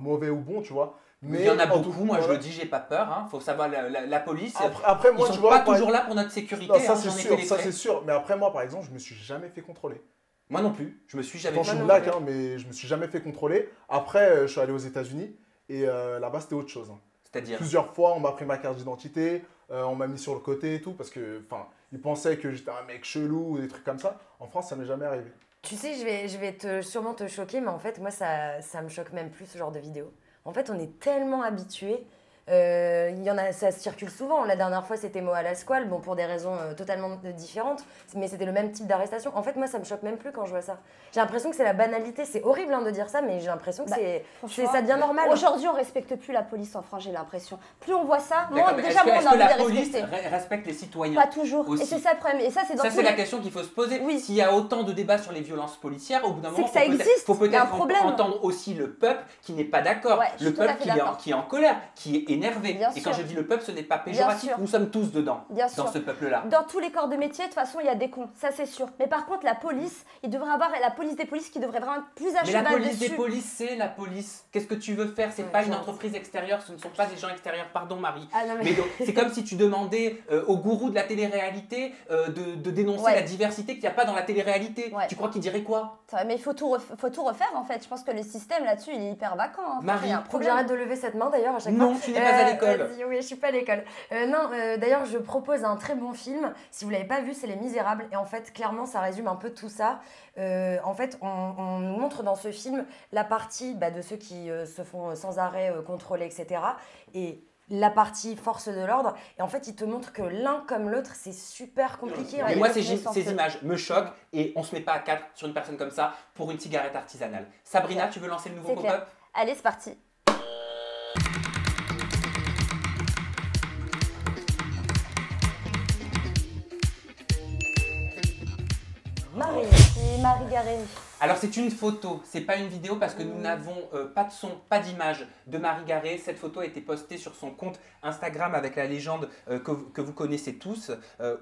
mauvais ou bons, tu vois. Mais il y en a en tout beaucoup, moi je cas, le dis, j'ai pas peur. Hein. Faut savoir, la police, Après, ils moi, sont tu vois, pas par- toujours là pour notre sécurité. Non, ça hein, c'est j'en ai sûr, fait les ça frais. c'est sûr. Mais après, moi, par exemple, je me suis jamais fait contrôler. Moi non plus, je me suis jamais Pourtant, fait je suis non black, plus. hein, mais je me suis jamais fait contrôler. Après, je suis allé aux États-Unis et là-bas, c'était autre chose. Hein. C'est-à-dire, Plusieurs fois, on m'a pris ma carte d'identité, on m'a mis sur le côté et tout, parce que, enfin, ils pensaient que j'étais un mec chelou ou des trucs comme ça. En France, ça m'est jamais arrivé. Tu sais, je vais sûrement te choquer, mais en fait moi ça me choque même plus ce genre de vidéo. En fait on est tellement habitués. Il y en a, ça circule souvent. La dernière fois, c'était Moa Lasquale, bon, pour des raisons totalement différentes, mais c'était le même type d'arrestation. En fait, moi, ça me choque même plus quand je vois ça. J'ai l'impression que c'est la banalité. C'est horrible hein, de dire ça, mais j'ai l'impression que ça devient normal. Aujourd'hui, on respecte plus la police en France, j'ai l'impression. Plus on voit ça, moi, déjà, moi, on a envie la de police respecter. respecte les citoyens? Pas toujours. Aussi. Et c'est ça le problème. Et ça, c'est dans ça, tous c'est les... la question qu'il faut se poser. Oui. S'il y a autant de débats sur les violences policières, au bout d'un moment, il faut peut-être entendre aussi le peuple qui n'est pas d'accord. Ouais, le peuple qui est en colère, qui est énervé. Bien et sûr. Quand je dis le peuple, ce n'est pas péjoratif. Nous sommes tous dedans, dans ce peuple-là. Dans tous les corps de métier, de toute façon, il y a des cons, ça c'est sûr. Mais par contre, la police, il devrait avoir la police des polices qui devrait vraiment être plus à cheval dessus. Mais la police des polices, c'est la police. Qu'est-ce que tu veux faire? C'est pas une entreprise extérieure, ce ne sont pas des gens extérieurs. Pardon, Marie. Ah, non, mais c'est comme si tu demandais au gourou de la télé-réalité de dénoncer la diversité qu'il n'y a pas dans la télé-réalité. Ouais. Tu crois qu'il dirait quoi? Mais il faut tout refaire en fait. Je pense que le système là-dessus, il est hyper vacant. Hein. Marie, faut que j'arrête de lever cette main d'ailleurs à chaque fois. Non, tu n'es pas à l'école. Oui, je suis pas à l'école. D'ailleurs, je propose un très bon film. Si vous l'avez pas vu, c'est Les Misérables. Et en fait, clairement, ça résume un peu tout ça. En fait, on nous montre dans ce film la partie de ceux qui se font sans arrêt contrôler, etc. Et la partie force de l'ordre. Et en fait, il te montre que l'un comme l'autre, c'est super compliqué. Et moi, ces images me choquent et on se met pas à 4 sur une personne comme ça pour une cigarette artisanale. Sabrina, tu veux lancer le nouveau pop-up? Allez, c'est parti. Marie. C'est Marie Garé. Alors c'est une photo, c'est pas une vidéo parce que nous n'avons pas de son, pas d'image de Marie Garé. Cette photo a été postée sur son compte Instagram avec la légende que vous connaissez tous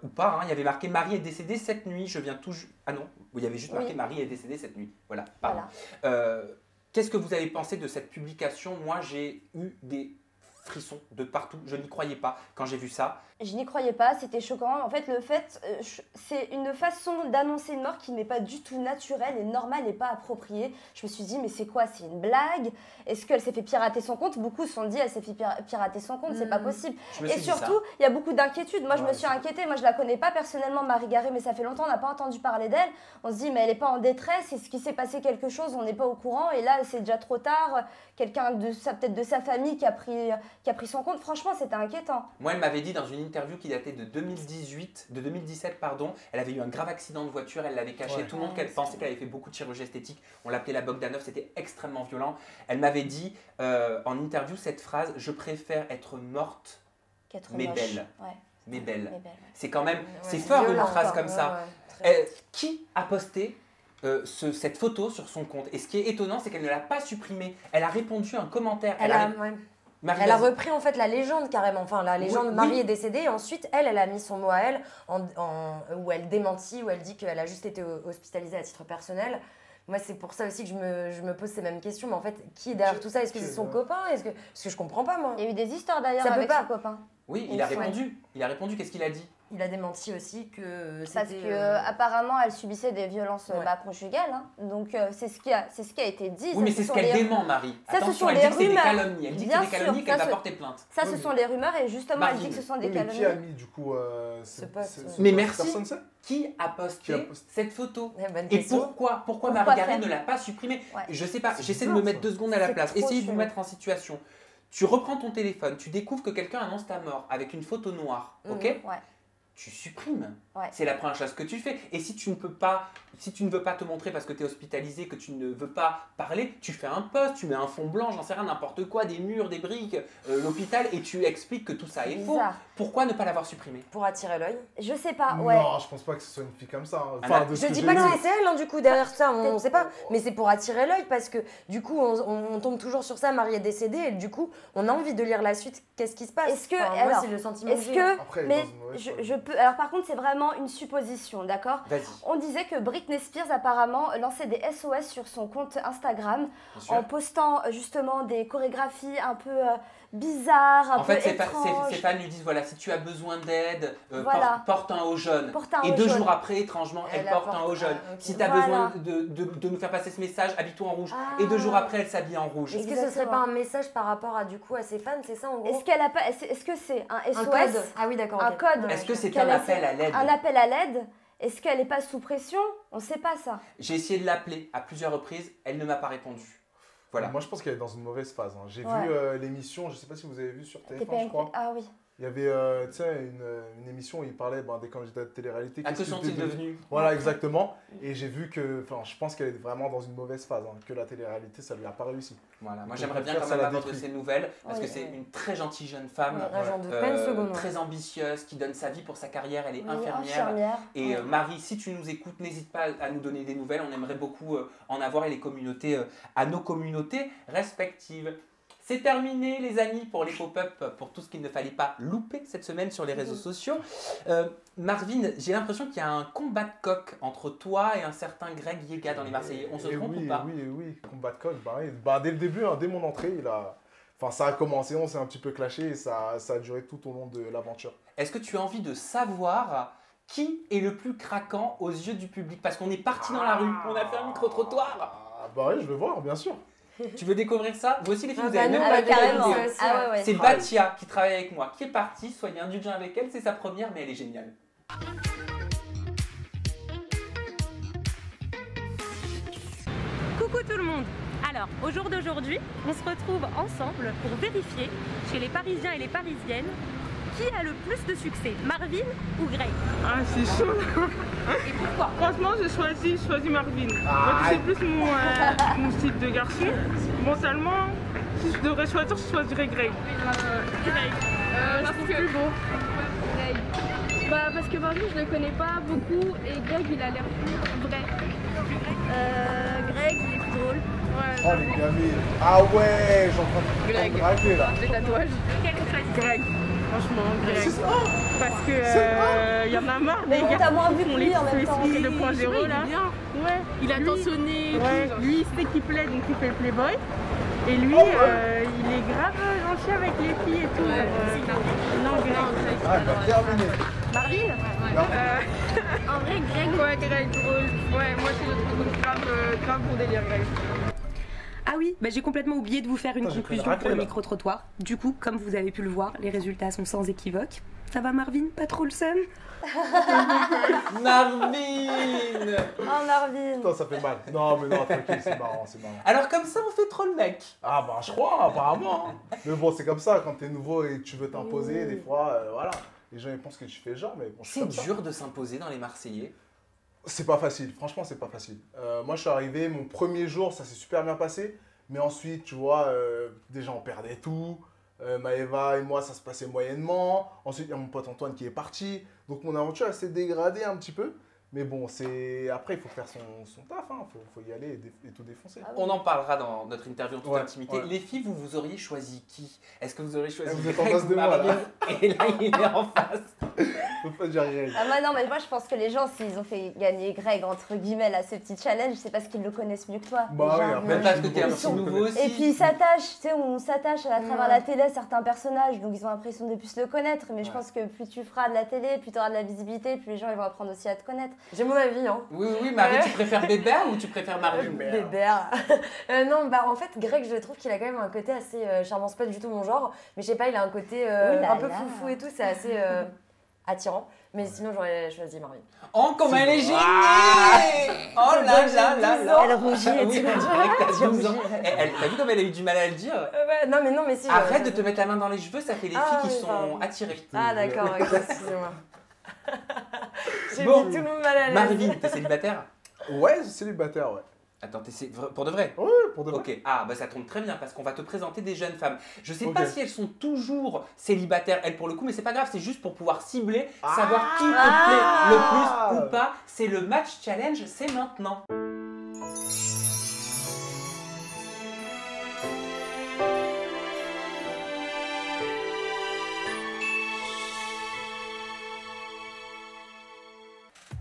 ou pas. Hein. Il y avait marqué Marie est décédée cette nuit. Je viens tout. Ah non, il y avait juste marqué Marie est décédée cette nuit. Voilà. Pardon. Voilà. Qu'est-ce que vous avez pensé de cette publication? Moi, j'ai eu des frissons de partout. Je n'y croyais pas quand j'ai vu ça. Je n'y croyais pas, c'était choquant. En fait, c'est une façon d'annoncer une mort qui n'est pas du tout naturelle et normale et pas appropriée. Je me suis dit, mais c'est quoi? C'est une blague? Est-ce qu'elle s'est fait pirater son compte? Beaucoup se sont dit, elle s'est fait pirater son compte, c'est pas possible. Et surtout, il y a beaucoup d'inquiétudes. Moi, je me suis inquiétée. Moi, je la connais pas personnellement, Marie Garé, mais ça fait longtemps, on n'a pas entendu parler d'elle. On se dit, mais elle n'est pas en détresse. Est-ce qu'il s'est passé quelque chose? On n'est pas au courant. Et là, c'est déjà trop tard. Quelqu'un peut-être de sa famille qui a pris son compte. Franchement, c'était inquiétant. Moi, elle m'avait dit dans une interview qui datait de 2017, pardon, elle avait eu un grave accident de voiture, elle l'avait caché. Tout le monde pensait qu'elle avait fait beaucoup de chirurgie esthétique. On l'appelait la Bogdanov, c'était extrêmement violent. Elle m'avait dit en interview cette phrase: je préfère être morte, mais belle. Ouais. Mais belle. Ouais. C'est quand même, c'est fort une phrase comme ça. Qui a posté cette photo sur son compte? Et ce qui est étonnant, c'est qu'elle ne l'a pas supprimée. Elle a répondu à un commentaire. Elle a repris en fait la légende carrément, enfin la légende Marie est décédée et ensuite elle a mis son mot à elle où elle démentit, où elle dit qu'elle a juste été hospitalisée à titre personnel. Moi c'est pour ça aussi que je me pose ces mêmes questions, mais en fait qui est derrière tout ça? Est-ce que c'est son copain? Parce que je comprends pas moi. Il y a eu des histoires d'ailleurs avec son copain. Oui, il a répondu, qu'est-ce qu'il a dit? Il a démenti aussi que parce que apparemment elle subissait des violences conjugales, hein. Donc c'est ce qui a été dit. Oui, mais c'est ce qu'elle dément, Marie. Ça, attention, ce sont elle dit que c'est des rumeurs. calomnies. Elle dit que c'est des calomnies, qu'elle va porter plainte. Ça, ce sont les rumeurs et justement elle dit que ce sont des calomnies. Mais qui a mis du coup mais merci. Qui a posté cette photo? Et pourquoi Marie Garé ne l'a pas supprimée? Je sais pas. J'essaie de me mettre 2 secondes à la place. Essayez de vous mettre en situation. Tu reprends ton téléphone, tu découvres que quelqu'un annonce ta mort avec une photo noire, ok? Tu supprimes. C'est la première chose que tu fais. Et si tu ne veux pas te montrer parce que tu es hospitalisé, que tu ne veux pas parler, tu fais un post, tu mets un fond blanc, j'en sais rien, n'importe quoi, des murs, des briques, l'hôpital, et tu expliques que tout ça est faux. Pourquoi ne pas l'avoir supprimé? Pour attirer l'œil? Je sais pas, Non, je pense pas que ce soit une fille comme ça. Enfin, je dis pas que c'est elle, hein, du coup, derrière ça, on sait pas. Mais c'est pour attirer l'œil parce que du coup, on tombe toujours sur ça, Marie est décédée, et du coup, on a envie de lire la suite. Qu'est-ce qui se passe? Est-ce que, moi, c'est le sentiment que j'ai. Mais je peux. Alors par contre, c'est vraiment une supposition, d'accord? On disait que Britney Spears apparemment lançait des SOS sur son compte Instagram en postant justement des chorégraphies un peu bizarres, un peu étranges. Ses fans lui disent voilà, si tu as besoin d'aide, porte un haut jaune. Et 2 jours après, étrangement, elle porte un haut jaune. Si tu as besoin de nous faire passer ce message, habille-toi en rouge. Et 2 jours après, elle s'habille en rouge. Est-ce que ce serait pas un message par rapport à ses fans, c'est ça en gros? Est-ce que c'est un SOS? Code. Ah oui, d'accord. Un code. Est-ce que c'est un appel à l'aide? Un appel à l'aide? Est-ce qu'elle n'est pas sous pression? On ne sait pas ça. J'ai essayé de l'appeler à plusieurs reprises, elle ne m'a pas répondu. Voilà. Moi, je pense qu'elle est dans une mauvaise phase. Hein. J'ai vu l'émission, je sais pas si vous avez vu sur TF1, je crois. Ah oui. Il y avait tu sais, une émission où il parlait des candidats de télé-réalité. Que sont-ils devenus? Voilà, exactement. Et j'ai vu que, je pense qu'elle est vraiment dans une mauvaise phase, hein, que la télé-réalité, ça lui a pas réussi. Voilà, moi Donc, j'aimerais bien quand même avoir de ces nouvelles, parce que c'est une très gentille jeune femme, très ambitieuse, qui donne sa vie pour sa carrière, elle est infirmière. Et Marie, si tu nous écoutes, n'hésite pas à nous donner des nouvelles, on aimerait beaucoup en avoir et les communautés, à nos communautés respectives. C'est terminé les amis pour les pop-up, pour tout ce qu'il ne fallait pas louper cette semaine sur les réseaux sociaux. Marvin, j'ai l'impression qu'il y a un combat de coq entre toi et un certain Greg Yega dans les Marseillais. On se trompe ou pas? Oui, combat de coq. Dès le début, hein, dès mon entrée, ça a commencé, on s'est un petit peu clashé et ça a duré tout au long de l'aventure. Est-ce que tu as envie de savoir qui est le plus craquant aux yeux du public? Parce qu'on est parti dans la rue, on a fait un micro-trottoir. Oui, je veux voir, bien sûr. Tu veux découvrir ça? Vous aussi les filles, vous avez même pas vu la vidéo. C'est ouais. Batia qui travaille avec moi, qui est partie, soyez indulgents avec elle, c'est sa première mais elle est géniale. Coucou tout le monde. Alors, au jour d'aujourd'hui, on se retrouve ensemble pour vérifier chez les Parisiens et les Parisiennes qui a le plus de succès, Marvin ou Greg? Ah, c'est chaud. Et pourquoi? Franchement, j'ai choisi Marvin. C'est plus mon style de garçon. Mentalement, si je devrais choisir, je choisirais Greg. Greg. Je trouve plus beau. Greg. Parce que Marvin, je le connais pas beaucoup et Greg, il a l'air plus vrai. Greg, il est plus drôle. Ouais. Oh les gamins. Ah ouais, j'en Greg. Greg là. Des tatouages. Quel choisit? Greg. Franchement, Greg. Parce que y en a marre. Mais t'as moins vu que lui en même temps. 2.0 là. Ouais. Il a attentionné. Ouais. Lui, il sait qu'il plaît, donc il fait le playboy. Et lui, il est grave gentil avec les filles et tout. Non, Greg. Ah, il va terminer. Marvin? En vrai, Greg. Ouais, Greg, drôle. Ouais, moi, je le trouve grave pour délire, Greg. Ah oui, j'ai complètement oublié de vous faire une conclusion pour le micro-trottoir. Du coup, comme vous avez pu le voir, les résultats sont sans équivoque. Ça va Marvin? Pas trop le seum? Marvin! Oh Marvin! Putain, ça fait mal. Non, mais non, tranquille, c'est marrant. Alors comme ça, on fait trop le mec. Ah je crois, apparemment. Mais bon, c'est comme ça, quand t'es nouveau et tu veux t'imposer, des fois, voilà. Les gens, ils pensent que tu fais genre, mais bon, c'est dur de s'imposer dans les Marseillais. C'est pas facile, franchement, c'est pas facile. Moi, je suis arrivé, mon premier jour, ça s'est super bien passé. Mais ensuite, tu vois, déjà, on perdait tout. Maëva et moi, ça se passait moyennement. Ensuite, il y a mon pote Antoine qui est parti. Donc, mon aventure, elle s'est dégradée un petit peu. Mais bon, après, il faut faire son taf. Il faut y aller et tout défoncer. On en parlera dans notre interview en toute intimité. Les filles, vous auriez choisi qui? Est-ce que vous auriez choisi vous êtes en face de moi, là. Et là, il est en face. Faut pas dire Greg. Moi, je pense que les gens, s'ils ont fait gagner Greg, entre guillemets, là, ce petit challenge, c'est parce qu'ils le connaissent mieux que toi. Même parce que t'es un petit nouveau aussi. Et puis, ils s'attachent, tu sais, on s'attache à travers la télé à certains personnages, donc ils ont l'impression de plus le connaître. Mais je pense que plus tu feras de la télé, plus tu auras de la visibilité, plus les gens ils vont apprendre aussi à te connaître. J'ai mon avis, hein. Oui, Marie, tu préfères Bébert ou tu préfères Marvin? Bébert. Non, en fait, Greg, je trouve qu'il a quand même un côté assez charmant. C'est pas du tout mon genre, mais je sais pas, il a un côté un peu foufou et tout, c'est assez attirant. Mais sinon, j'aurais choisi Marvin. Oh, comme elle est gênée! Oh là là là là! Elle rougit et tout. T'as 12 ans. T'as vu comme elle a eu du mal à le dire? Non, mais si. Arrête de te mettre la main dans les cheveux, ça fait les filles qui sont attirées. Ah, d'accord, excusez-moi. J'ai Bon, mis tout le monde mal à l'aise. Marvin, t'es célibataire? Ouais, célibataire, ouais. Attends, pour de vrai? Oui, pour de vrai. Ok, ça tombe très bien parce qu'on va te présenter des jeunes femmes. Je sais pas si elles sont toujours célibataires, elles pour le coup, mais c'est pas grave, c'est juste pour pouvoir cibler, savoir qui te plaît le plus ou pas. C'est le match challenge, c'est maintenant.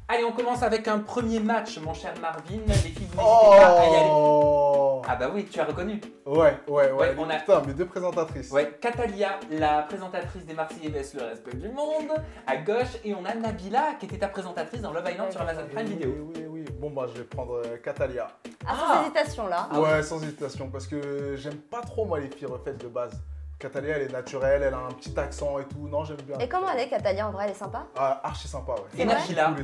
Allez, on commence avec un premier match, mon cher Marvin. Les filles, vous n'hésitez pas à y aller. Ah bah oui, tu as reconnu. Ouais. Putain, mes deux présentatrices. Ouais, Catalia, la présentatrice des Marseillais vs le respect du monde, à gauche. Et on a Nabila, qui était ta présentatrice dans Love Island sur Amazon Prime Video. Oui. Bon, je vais prendre Catalia. Sans hésitation, là. Ouais, sans hésitation, parce que j'aime pas trop, moi, les filles refaites de base. Catalia, elle est naturelle, elle a un petit accent et tout. Non, j'aime bien. Et comment elle est, Catalia, en vrai, elle est sympa? Archi sympa, ouais. Et Nabila,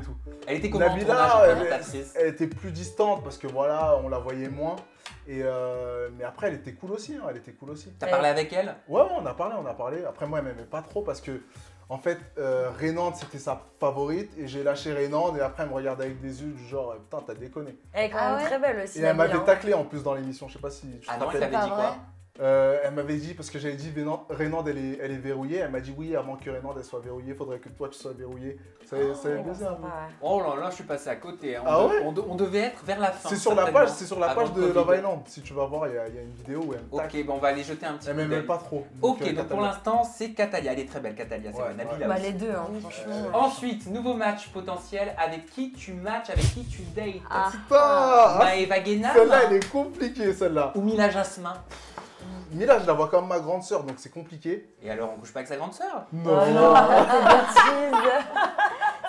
elle était comment Nabila, elle était plus distante parce que voilà, on la voyait moins. Mais après, elle était cool aussi. Elle était cool aussi. T'as parlé avec elle? Ouais, on a parlé. Après, moi, elle m'aimait pas trop parce que, en fait, Reynande, c'était sa favorite. Et j'ai lâché Reynande. Et après, elle me regardait avec des yeux du genre, putain, t'as déconné. Elle est quand même très belle aussi. Et elle m'avait taclé en plus dans l'émission. Je sais pas si tu te Ah non, rappelles. elle t'avait dit quoi? Elle m'avait dit, parce que j'avais dit Reynande elle est verrouillée, elle m'a dit oui, avant que Reynande elle soit verrouillée, il faudrait que toi tu sois verrouillé. Ça avait baisé un peu. Oh là là, je suis passé à côté. Hein. Ah ouais? On devait être vers la fin. C'est sur la page de Love Island. Si tu vas voir, il y a une vidéo où elle me tacle. Ok, bon, on va aller jeter un petit coup Elle m'aimait pas trop. Ok, donc pour l'instant, c'est Katalia. Elle est très belle, Katalia. C'est vrai, Nabila Bah, aussi. les deux, hein, franchement. Ensuite, nouveau match potentiel. Avec qui tu matches, avec qui tu dates? Putain! Maëva Guénam. Celle-là, elle est compliquée, celle-là. Ou Mila Jasmin. Mila, je la vois comme ma grande sœur, donc c'est compliqué. Et alors, on couche pas avec sa grande sœur? Non.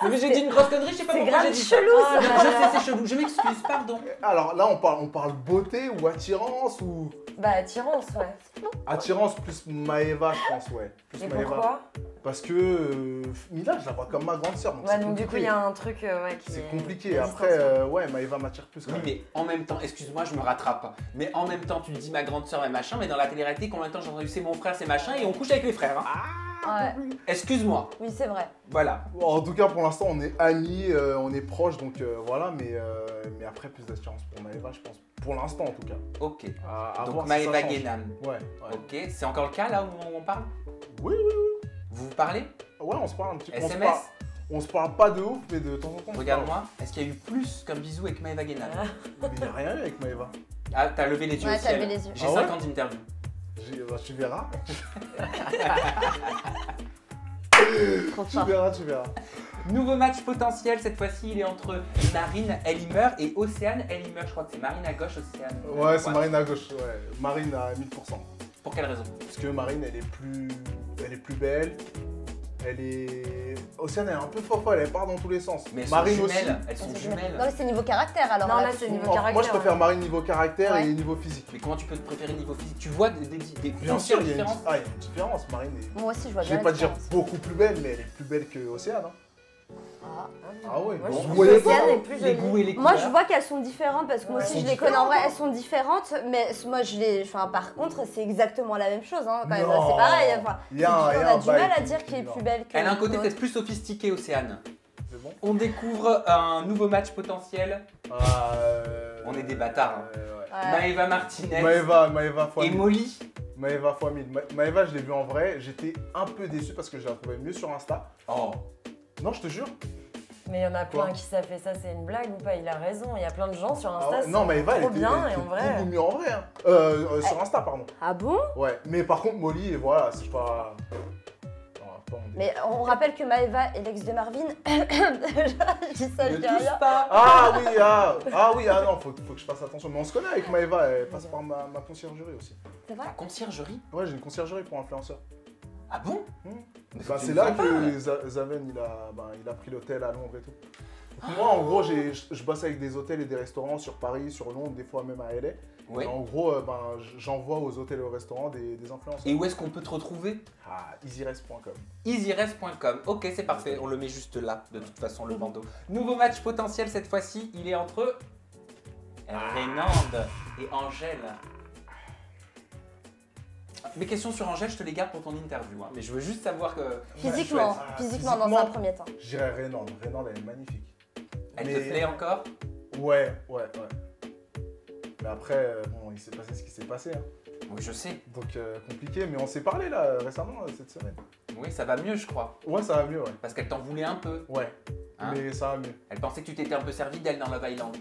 Mais j'ai dit une grosse connerie, je sais pas pourquoi j'ai dit ça. C'est chelou, ça. Je sais, c'est chelou. Je m'excuse, pardon. Alors là, on parle beauté ou attirance ou... Bah, attirance, ouais. Attirance plus Maëva, je pense, ouais. Plus Et Maëva. pourquoi? Parce que Mila, je la vois comme ma grande sœur. Ouais, donc du coup, il y a un truc qui c'est est... compliqué. Après, ouais, Maëva m'attire plus quand Oui, même. mais en même temps, excuse-moi, je me rattrape. Mais en même temps, tu dis ma grande sœur et machin, mais dans la télé-réalité, combien de temps j'ai entendu c'est mon frère, c'est machin, et on couche avec les frères. Hein. Ouais. Excuse-moi. Oui, c'est vrai. Voilà. Bon, en tout cas, pour l'instant, on est amis, on est proches, donc voilà. Mais après, plus d'attirance pour Maëva, je pense. Pour l'instant, en tout cas. Ok. À Donc voir si Maëva ça change. Guénam. Ouais. Ok. C'est encore le cas là où on parle? Oui. Vous vous parlez? Ouais, on se parle un petit peu. SMS? On se parle pas de ouf, mais de temps en temps. on se Regarde-moi. Est-ce qu'il y a eu plus qu'un bisou avec Maëva Guénam? parle. Mais il n'y a rien eu avec Maëva. Ah, t'as levé les yeux Ouais, au t'as ciel. levé les yeux. J'ai Ah 5 ouais ans d'interview. Tu verras. Trop Tu fort. verras. Nouveau match potentiel, cette fois-ci il est entre Marine Ellimer et Océane Ellimer. Je crois que c'est Marine à gauche, Océane. Ouais, c'est Marine à gauche. Ouais. Marine à 1000%. Pour quelle raison? Parce que Marine, elle est plus belle. Océane, elle est un peu folle, elle part dans tous les sens. Mais elles Marine sont aussi. jumelles. Elles sont jumelles. Non, mais c'est niveau caractère alors. Non, là, tu- c'est niveau Moi, caractère. je préfère Marine niveau caractère Ouais. et niveau physique. Mais comment tu peux te préférer niveau physique? Tu vois des Bien sûr, il y a une différences? différence. Marine est... Moi aussi, je vois Je bien. vais la pas dire différence. beaucoup plus belle, mais elle est plus belle que Océane. Hein. Ah ouais, Moi, bon, je vous trouve voyez que Océane pas est plus Les jolie. goûts et les Moi, couleurs. je vois qu'elles sont différentes parce que moi Ouais, aussi, elles je sont les connais en vrai, différentes. elles sont différentes. Mais moi, par contre, c'est exactement la même chose. Hein, quand même. Non. C'est pareil. Enfin, Il y a un- on il y a a un du mal bail à qui- dire qu'elle est non. plus belle que. Elle a un côté l'autre. peut-être plus sophistiqué, Océane. C'est bon. On découvre un nouveau match potentiel. On est des bâtards, hein. Ouais. Maëva Martinez Maëva fois et 1000. Molly. Maëva fois 1000. Maëva, je l'ai vue en vrai. J'étais un peu déçu parce que je la trouvais mieux sur Insta. Oh. Non, je te jure. Mais il y en a plein Quoi qui ça fait ça, c'est une blague ou pas? Il a raison, il y a plein de gens sur Ah Insta, ouais, non, Maëva, elle trop était, bien elle et en était vrai... beaucoup mieux en vrai. Hein. Sur Insta, pardon. Ah bon? Ouais, mais par contre, Molly, voilà, c'est pas. Non, pas mon délire. Mais on rappelle que Maëva est l'ex de Marvin. Je dis ça, je Ne dis touche rien. pas. Ah oui, non, faut que je fasse attention. Mais on se connaît avec Maëva, elle passe par ma conciergerie aussi. C'est vrai? La conciergerie. Ouais, j'ai une conciergerie pour influenceurs. Ah bon? Hmm. Mais faut Bah, que tu c'est nous là en parles. que Zaven il a pris l'hôtel à Londres et tout. Moi, en gros, je bosse avec des hôtels et des restaurants sur Paris, sur Londres, des fois même à LA. Ouais. Et en gros, j'envoie aux hôtels et aux restaurants des influenceurs. Et où est-ce qu'on peut te retrouver? Ah, easyrest.com. easyrest.com. Ok, c'est parfait. On le met juste là, de toute façon, le bandeau. Nouveau match potentiel cette fois-ci. Il est entre Reynande et Angèle. Mes questions sur Angèle, je te les garde pour ton interview. Hein. Mais je veux juste savoir que. Physiquement, Ah, physiquement dans un physiquement, premier temps. Je dirais Reynande. Reynande, elle est magnifique. Elle Mais- te plaît encore? Ouais. Mais après, bon, il s'est passé ce qui s'est passé. Hein. Oui, je sais. Donc, compliqué. Mais on s'est parlé là récemment, cette semaine. Oui, ça va mieux, je crois. Ouais, ça va mieux, ouais. Parce qu'elle t'en voulait un peu. Ouais. Hein? Mais ça va mieux. Elle pensait que tu t'étais un peu servi d'elle dans Love Island.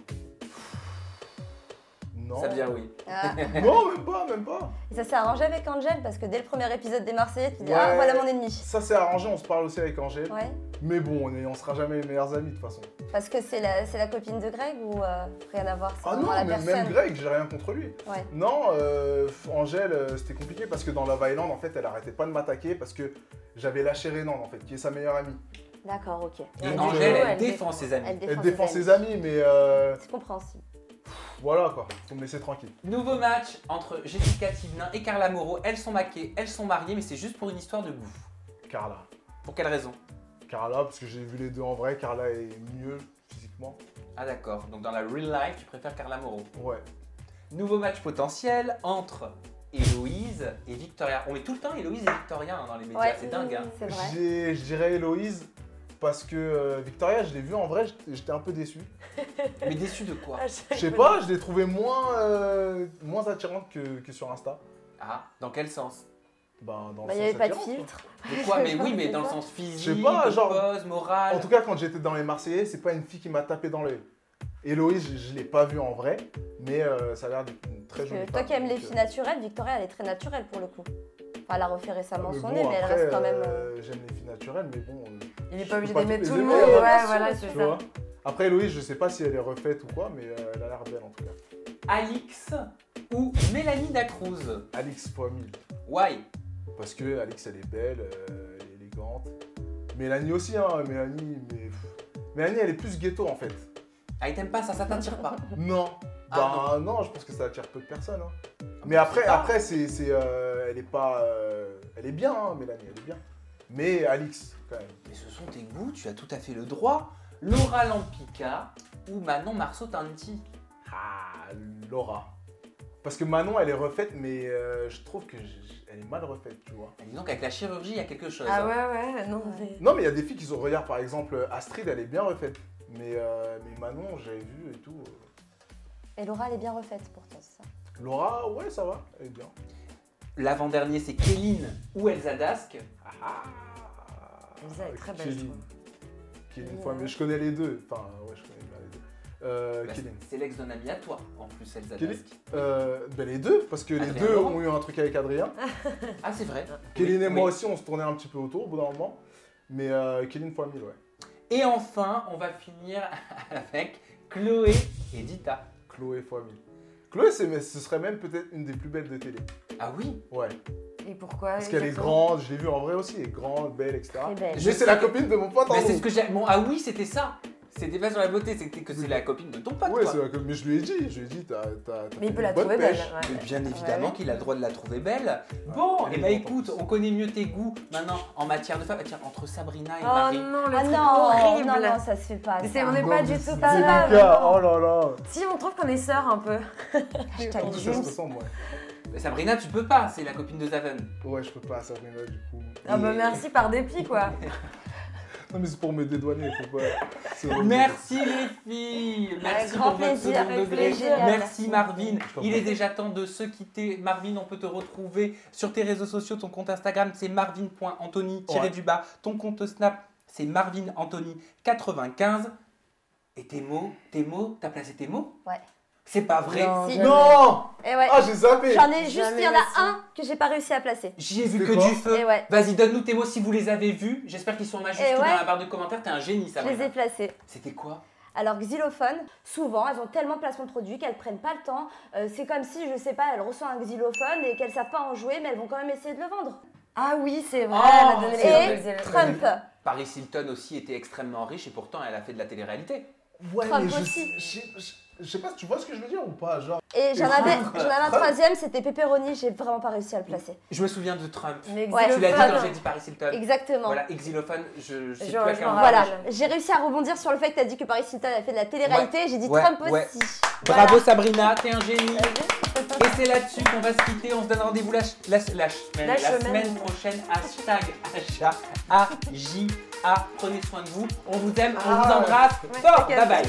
Non. Ça vient, oui. Ah. Non, même pas. Et ça s'est arrangé avec Angèle parce que dès le premier épisode des Marseillais, tu dis Ouais. ah voilà mon ennemi. Ça s'est arrangé, on se parle aussi avec Angèle. Ouais. Mais bon, on sera jamais les meilleurs amis de toute façon. Parce que c'est la copine de Greg ou rien à voir? C'est Ah non, vraiment la même personne. Greg, j'ai rien contre lui. Ouais. Non, Angèle, c'était compliqué parce que dans Love Island, en fait, elle arrêtait pas de m'attaquer parce que j'avais lâché Reynande, en fait, qui est sa meilleure amie. D'accord, ok. Et Donc, Angèle, euh, elle défend ses amis. Elle défend ses amis, mais C'est compréhensible. voilà quoi, faut me laisser tranquille. Nouveau match entre Jessica Thivenin et Carla Moreau. Elles sont maquées, elles sont mariées, mais c'est juste pour une histoire de goût. Carla. Pour quelle raison? Carla, parce que j'ai vu les deux en vrai, Carla est mieux physiquement. Ah d'accord, donc dans la real life, tu préfères Carla Moreau. Ouais. Nouveau match potentiel entre Héloïse et Victoria. On met tout le temps Héloïse et Victoria dans les médias, c'est dingue. Hein. C'est vrai. Je dirais Héloïse parce que Victoria, je l'ai vue en vrai, j'étais un peu déçu. Mais déçu de quoi? Je sais pas, je l'ai trouvée moins attirante que sur Insta. Ah, dans quel sens? Ben, dans Bah, le il n'y sens avait pas de attirant, filtre. De quoi? Mais oui, mais dans le sens physique, Je sais pas, genre, pose, morale. En tout cas, quand j'étais dans les Marseillais, c'est pas une fille qui m'a tapé dans l'œil. Héloïse, je l'ai pas vue en vrai, mais ça a l'air d'être une très jolie Toi femme. qui aimes les Donc, filles naturelles, Victoria, elle est très naturelle pour le coup. Enfin, elle a refait récemment mais son bon, nez, mais elle après, reste quand même. J'aime les filles naturelles, mais bon. Il est je pas peux obligé pas d'aimer toutes tout les le aimer, monde. hein, Ouais, sûr, voilà, bien c'est tu ça. vois. Après, Héloïse, je sais pas si elle est refaite ou quoi, mais elle a l'air belle en tout cas. Alix ou Mélanie Dacruz? Alix fois 1000. Why? Parce que Alix, elle est belle, elle est élégante. Mélanie aussi, hein. Mélanie, elle est plus ghetto en fait. Ah, il t'aime pas, ça t'attire pas? Non. Ah, non, je pense que ça attire peu de personnes. Hein. Mais bah, après, c'est pas. elle est pas. Elle est bien, hein, Mélanie, elle est bien. Mais Alix, quand même. Mais ce sont tes goûts, tu as tout à fait le droit. Laura Lampica ou Manon Marceau-Tanti? Ah, Laura. Parce que Manon, elle est refaite, mais je trouve que elle est mal refaite, tu vois. Dis donc, avec la chirurgie, il y a quelque chose. Ah hein. ouais, non. Mais... Non, mais il y a des filles qui sont. Regarde, par exemple, Astrid, elle est bien refaite. Mais Manon, j'avais vu et tout. Et Laura, elle est bien refaite pourtant, c'est ça. Laura, ouais, ça va, elle est bien. L'avant-dernier, c'est Kéline ou Elsa Dask. Elsa est très belle, je trouve. Kéline fois, mais je connais les deux. Enfin, ouais, je connais bien les deux. Bah, Kéline. c'est l'ex d'un ami à toi, en plus, Elsa Kéline. Dask. Ben les deux, parce que les Adrien deux Laurent. ont eu un truc avec Adrien. Ah, c'est vrai. Kéline Oui, et moi oui. aussi, on se tournait un petit peu autour au bout d'un moment. Mais Kéline fois 1000, ouais. Et enfin, on va finir avec Chloé et Dita. Chloé fois 1000. Chloé, ce serait même peut-être une des plus belles de télé. Ah oui? Ouais. Et pourquoi? Parce qu'elle est exactement grande, je l'ai vue en vrai aussi, elle est grande, belle, etc. Très belle. Mais c'est la copine de mon pote en Bah, c'est gros. ce que j'ai. Bon, ah oui, c'était ça. C'était pas sur la beauté, c'était que c'est la copine de ton pote. Ouais, quoi. c'est la copine. Mais je lui ai dit, t'as Mais il fait peut une la bonne trouver belle. pêche. ouais. Mais bien évidemment Ouais. qu'il a le droit de la trouver belle. Bon, elle et est bah contente. écoute, on connaît mieux tes goûts maintenant en matière de femmes. Tiens, entre Sabrina et Oh Marie. non, le Ah truc non, horrible. non, ça se fait pas. Mais ça. c'est- on n'est Non, pas mais du c'est tout pareil. délicat, oh là là. Si, on trouve qu'on est sœurs un peu. Hashtag En plus, ça se Jules. ressemble, ouais. Mais Sabrina, tu peux pas, c'est la copine de Zaven. Ouais, je peux pas, Sabrina, du coup. Ah bah merci par dépit quoi. Non, mais c'est pour me dédouaner, faut pas. c'est horrible. Merci les filles, merci grand pour votre plaisir, second avec degré. plaisir. Merci Marvin. Je t'en Il prie. est déjà temps de se quitter. Marvin, on peut te retrouver sur tes réseaux sociaux. Ton compte Instagram, c'est marvin.anthony-. Ton compte Snap, c'est marvinanthony95. Et tes mots, t'as placé tes mots? Ouais. C'est pas vrai. Non, Si. jamais. Non. Et ouais. Ah, j'ai zappé. J'en ai juste, Jamais il y en réussi. a un que j'ai pas réussi à placer. J'y ai vu C'était que quoi du feu. Et ouais. Vas-y, donne-nous tes mots si vous les avez vus. J'espère qu'ils sont en majuscules Et ouais. dans la barre de commentaires. T'es un génie, Je les Sabrina. ai placés. C'était quoi? Alors, xylophone, souvent, elles ont tellement de placements de produits qu'elles prennent pas le temps. C'est comme si, je sais pas, elles reçoivent un xylophone et qu'elles savent pas en jouer, mais elles vont quand même essayer de le vendre. Ah oui, c'est vrai, Oh, elle a donné c'est les vrai. exemples. Trump. Paris Hilton aussi était extrêmement riche et pourtant elle a fait de la télé-réalité. Ouais, Trump mais aussi. je sais pas, tu vois ce que je veux dire ou pas? Genre. Et j'en Et avais Trump. un troisième, c'était pepperoni, j'ai vraiment pas réussi à le placer. Je me souviens de Trump. Mais Ouais. Tu l'as dit xylophone. quand j'ai dit Paris Hilton. Exactement. Voilà, xylophone, je sais Je plus à quel m'en moment. Voilà, rappelle. j'ai réussi à rebondir sur le fait que tu as dit que Paris Hilton a fait de la télé-réalité, j'ai dit Ouais, Trump ouais. aussi. Bravo Sabrina, t'es un génie. Et c'est là-dessus qu'on va se quitter. On se donne rendez-vous la semaine prochaine. Hashtag AJA. Prenez soin de vous. On vous aime, on vous embrasse. Ouais, Fort. c'est Bye bye.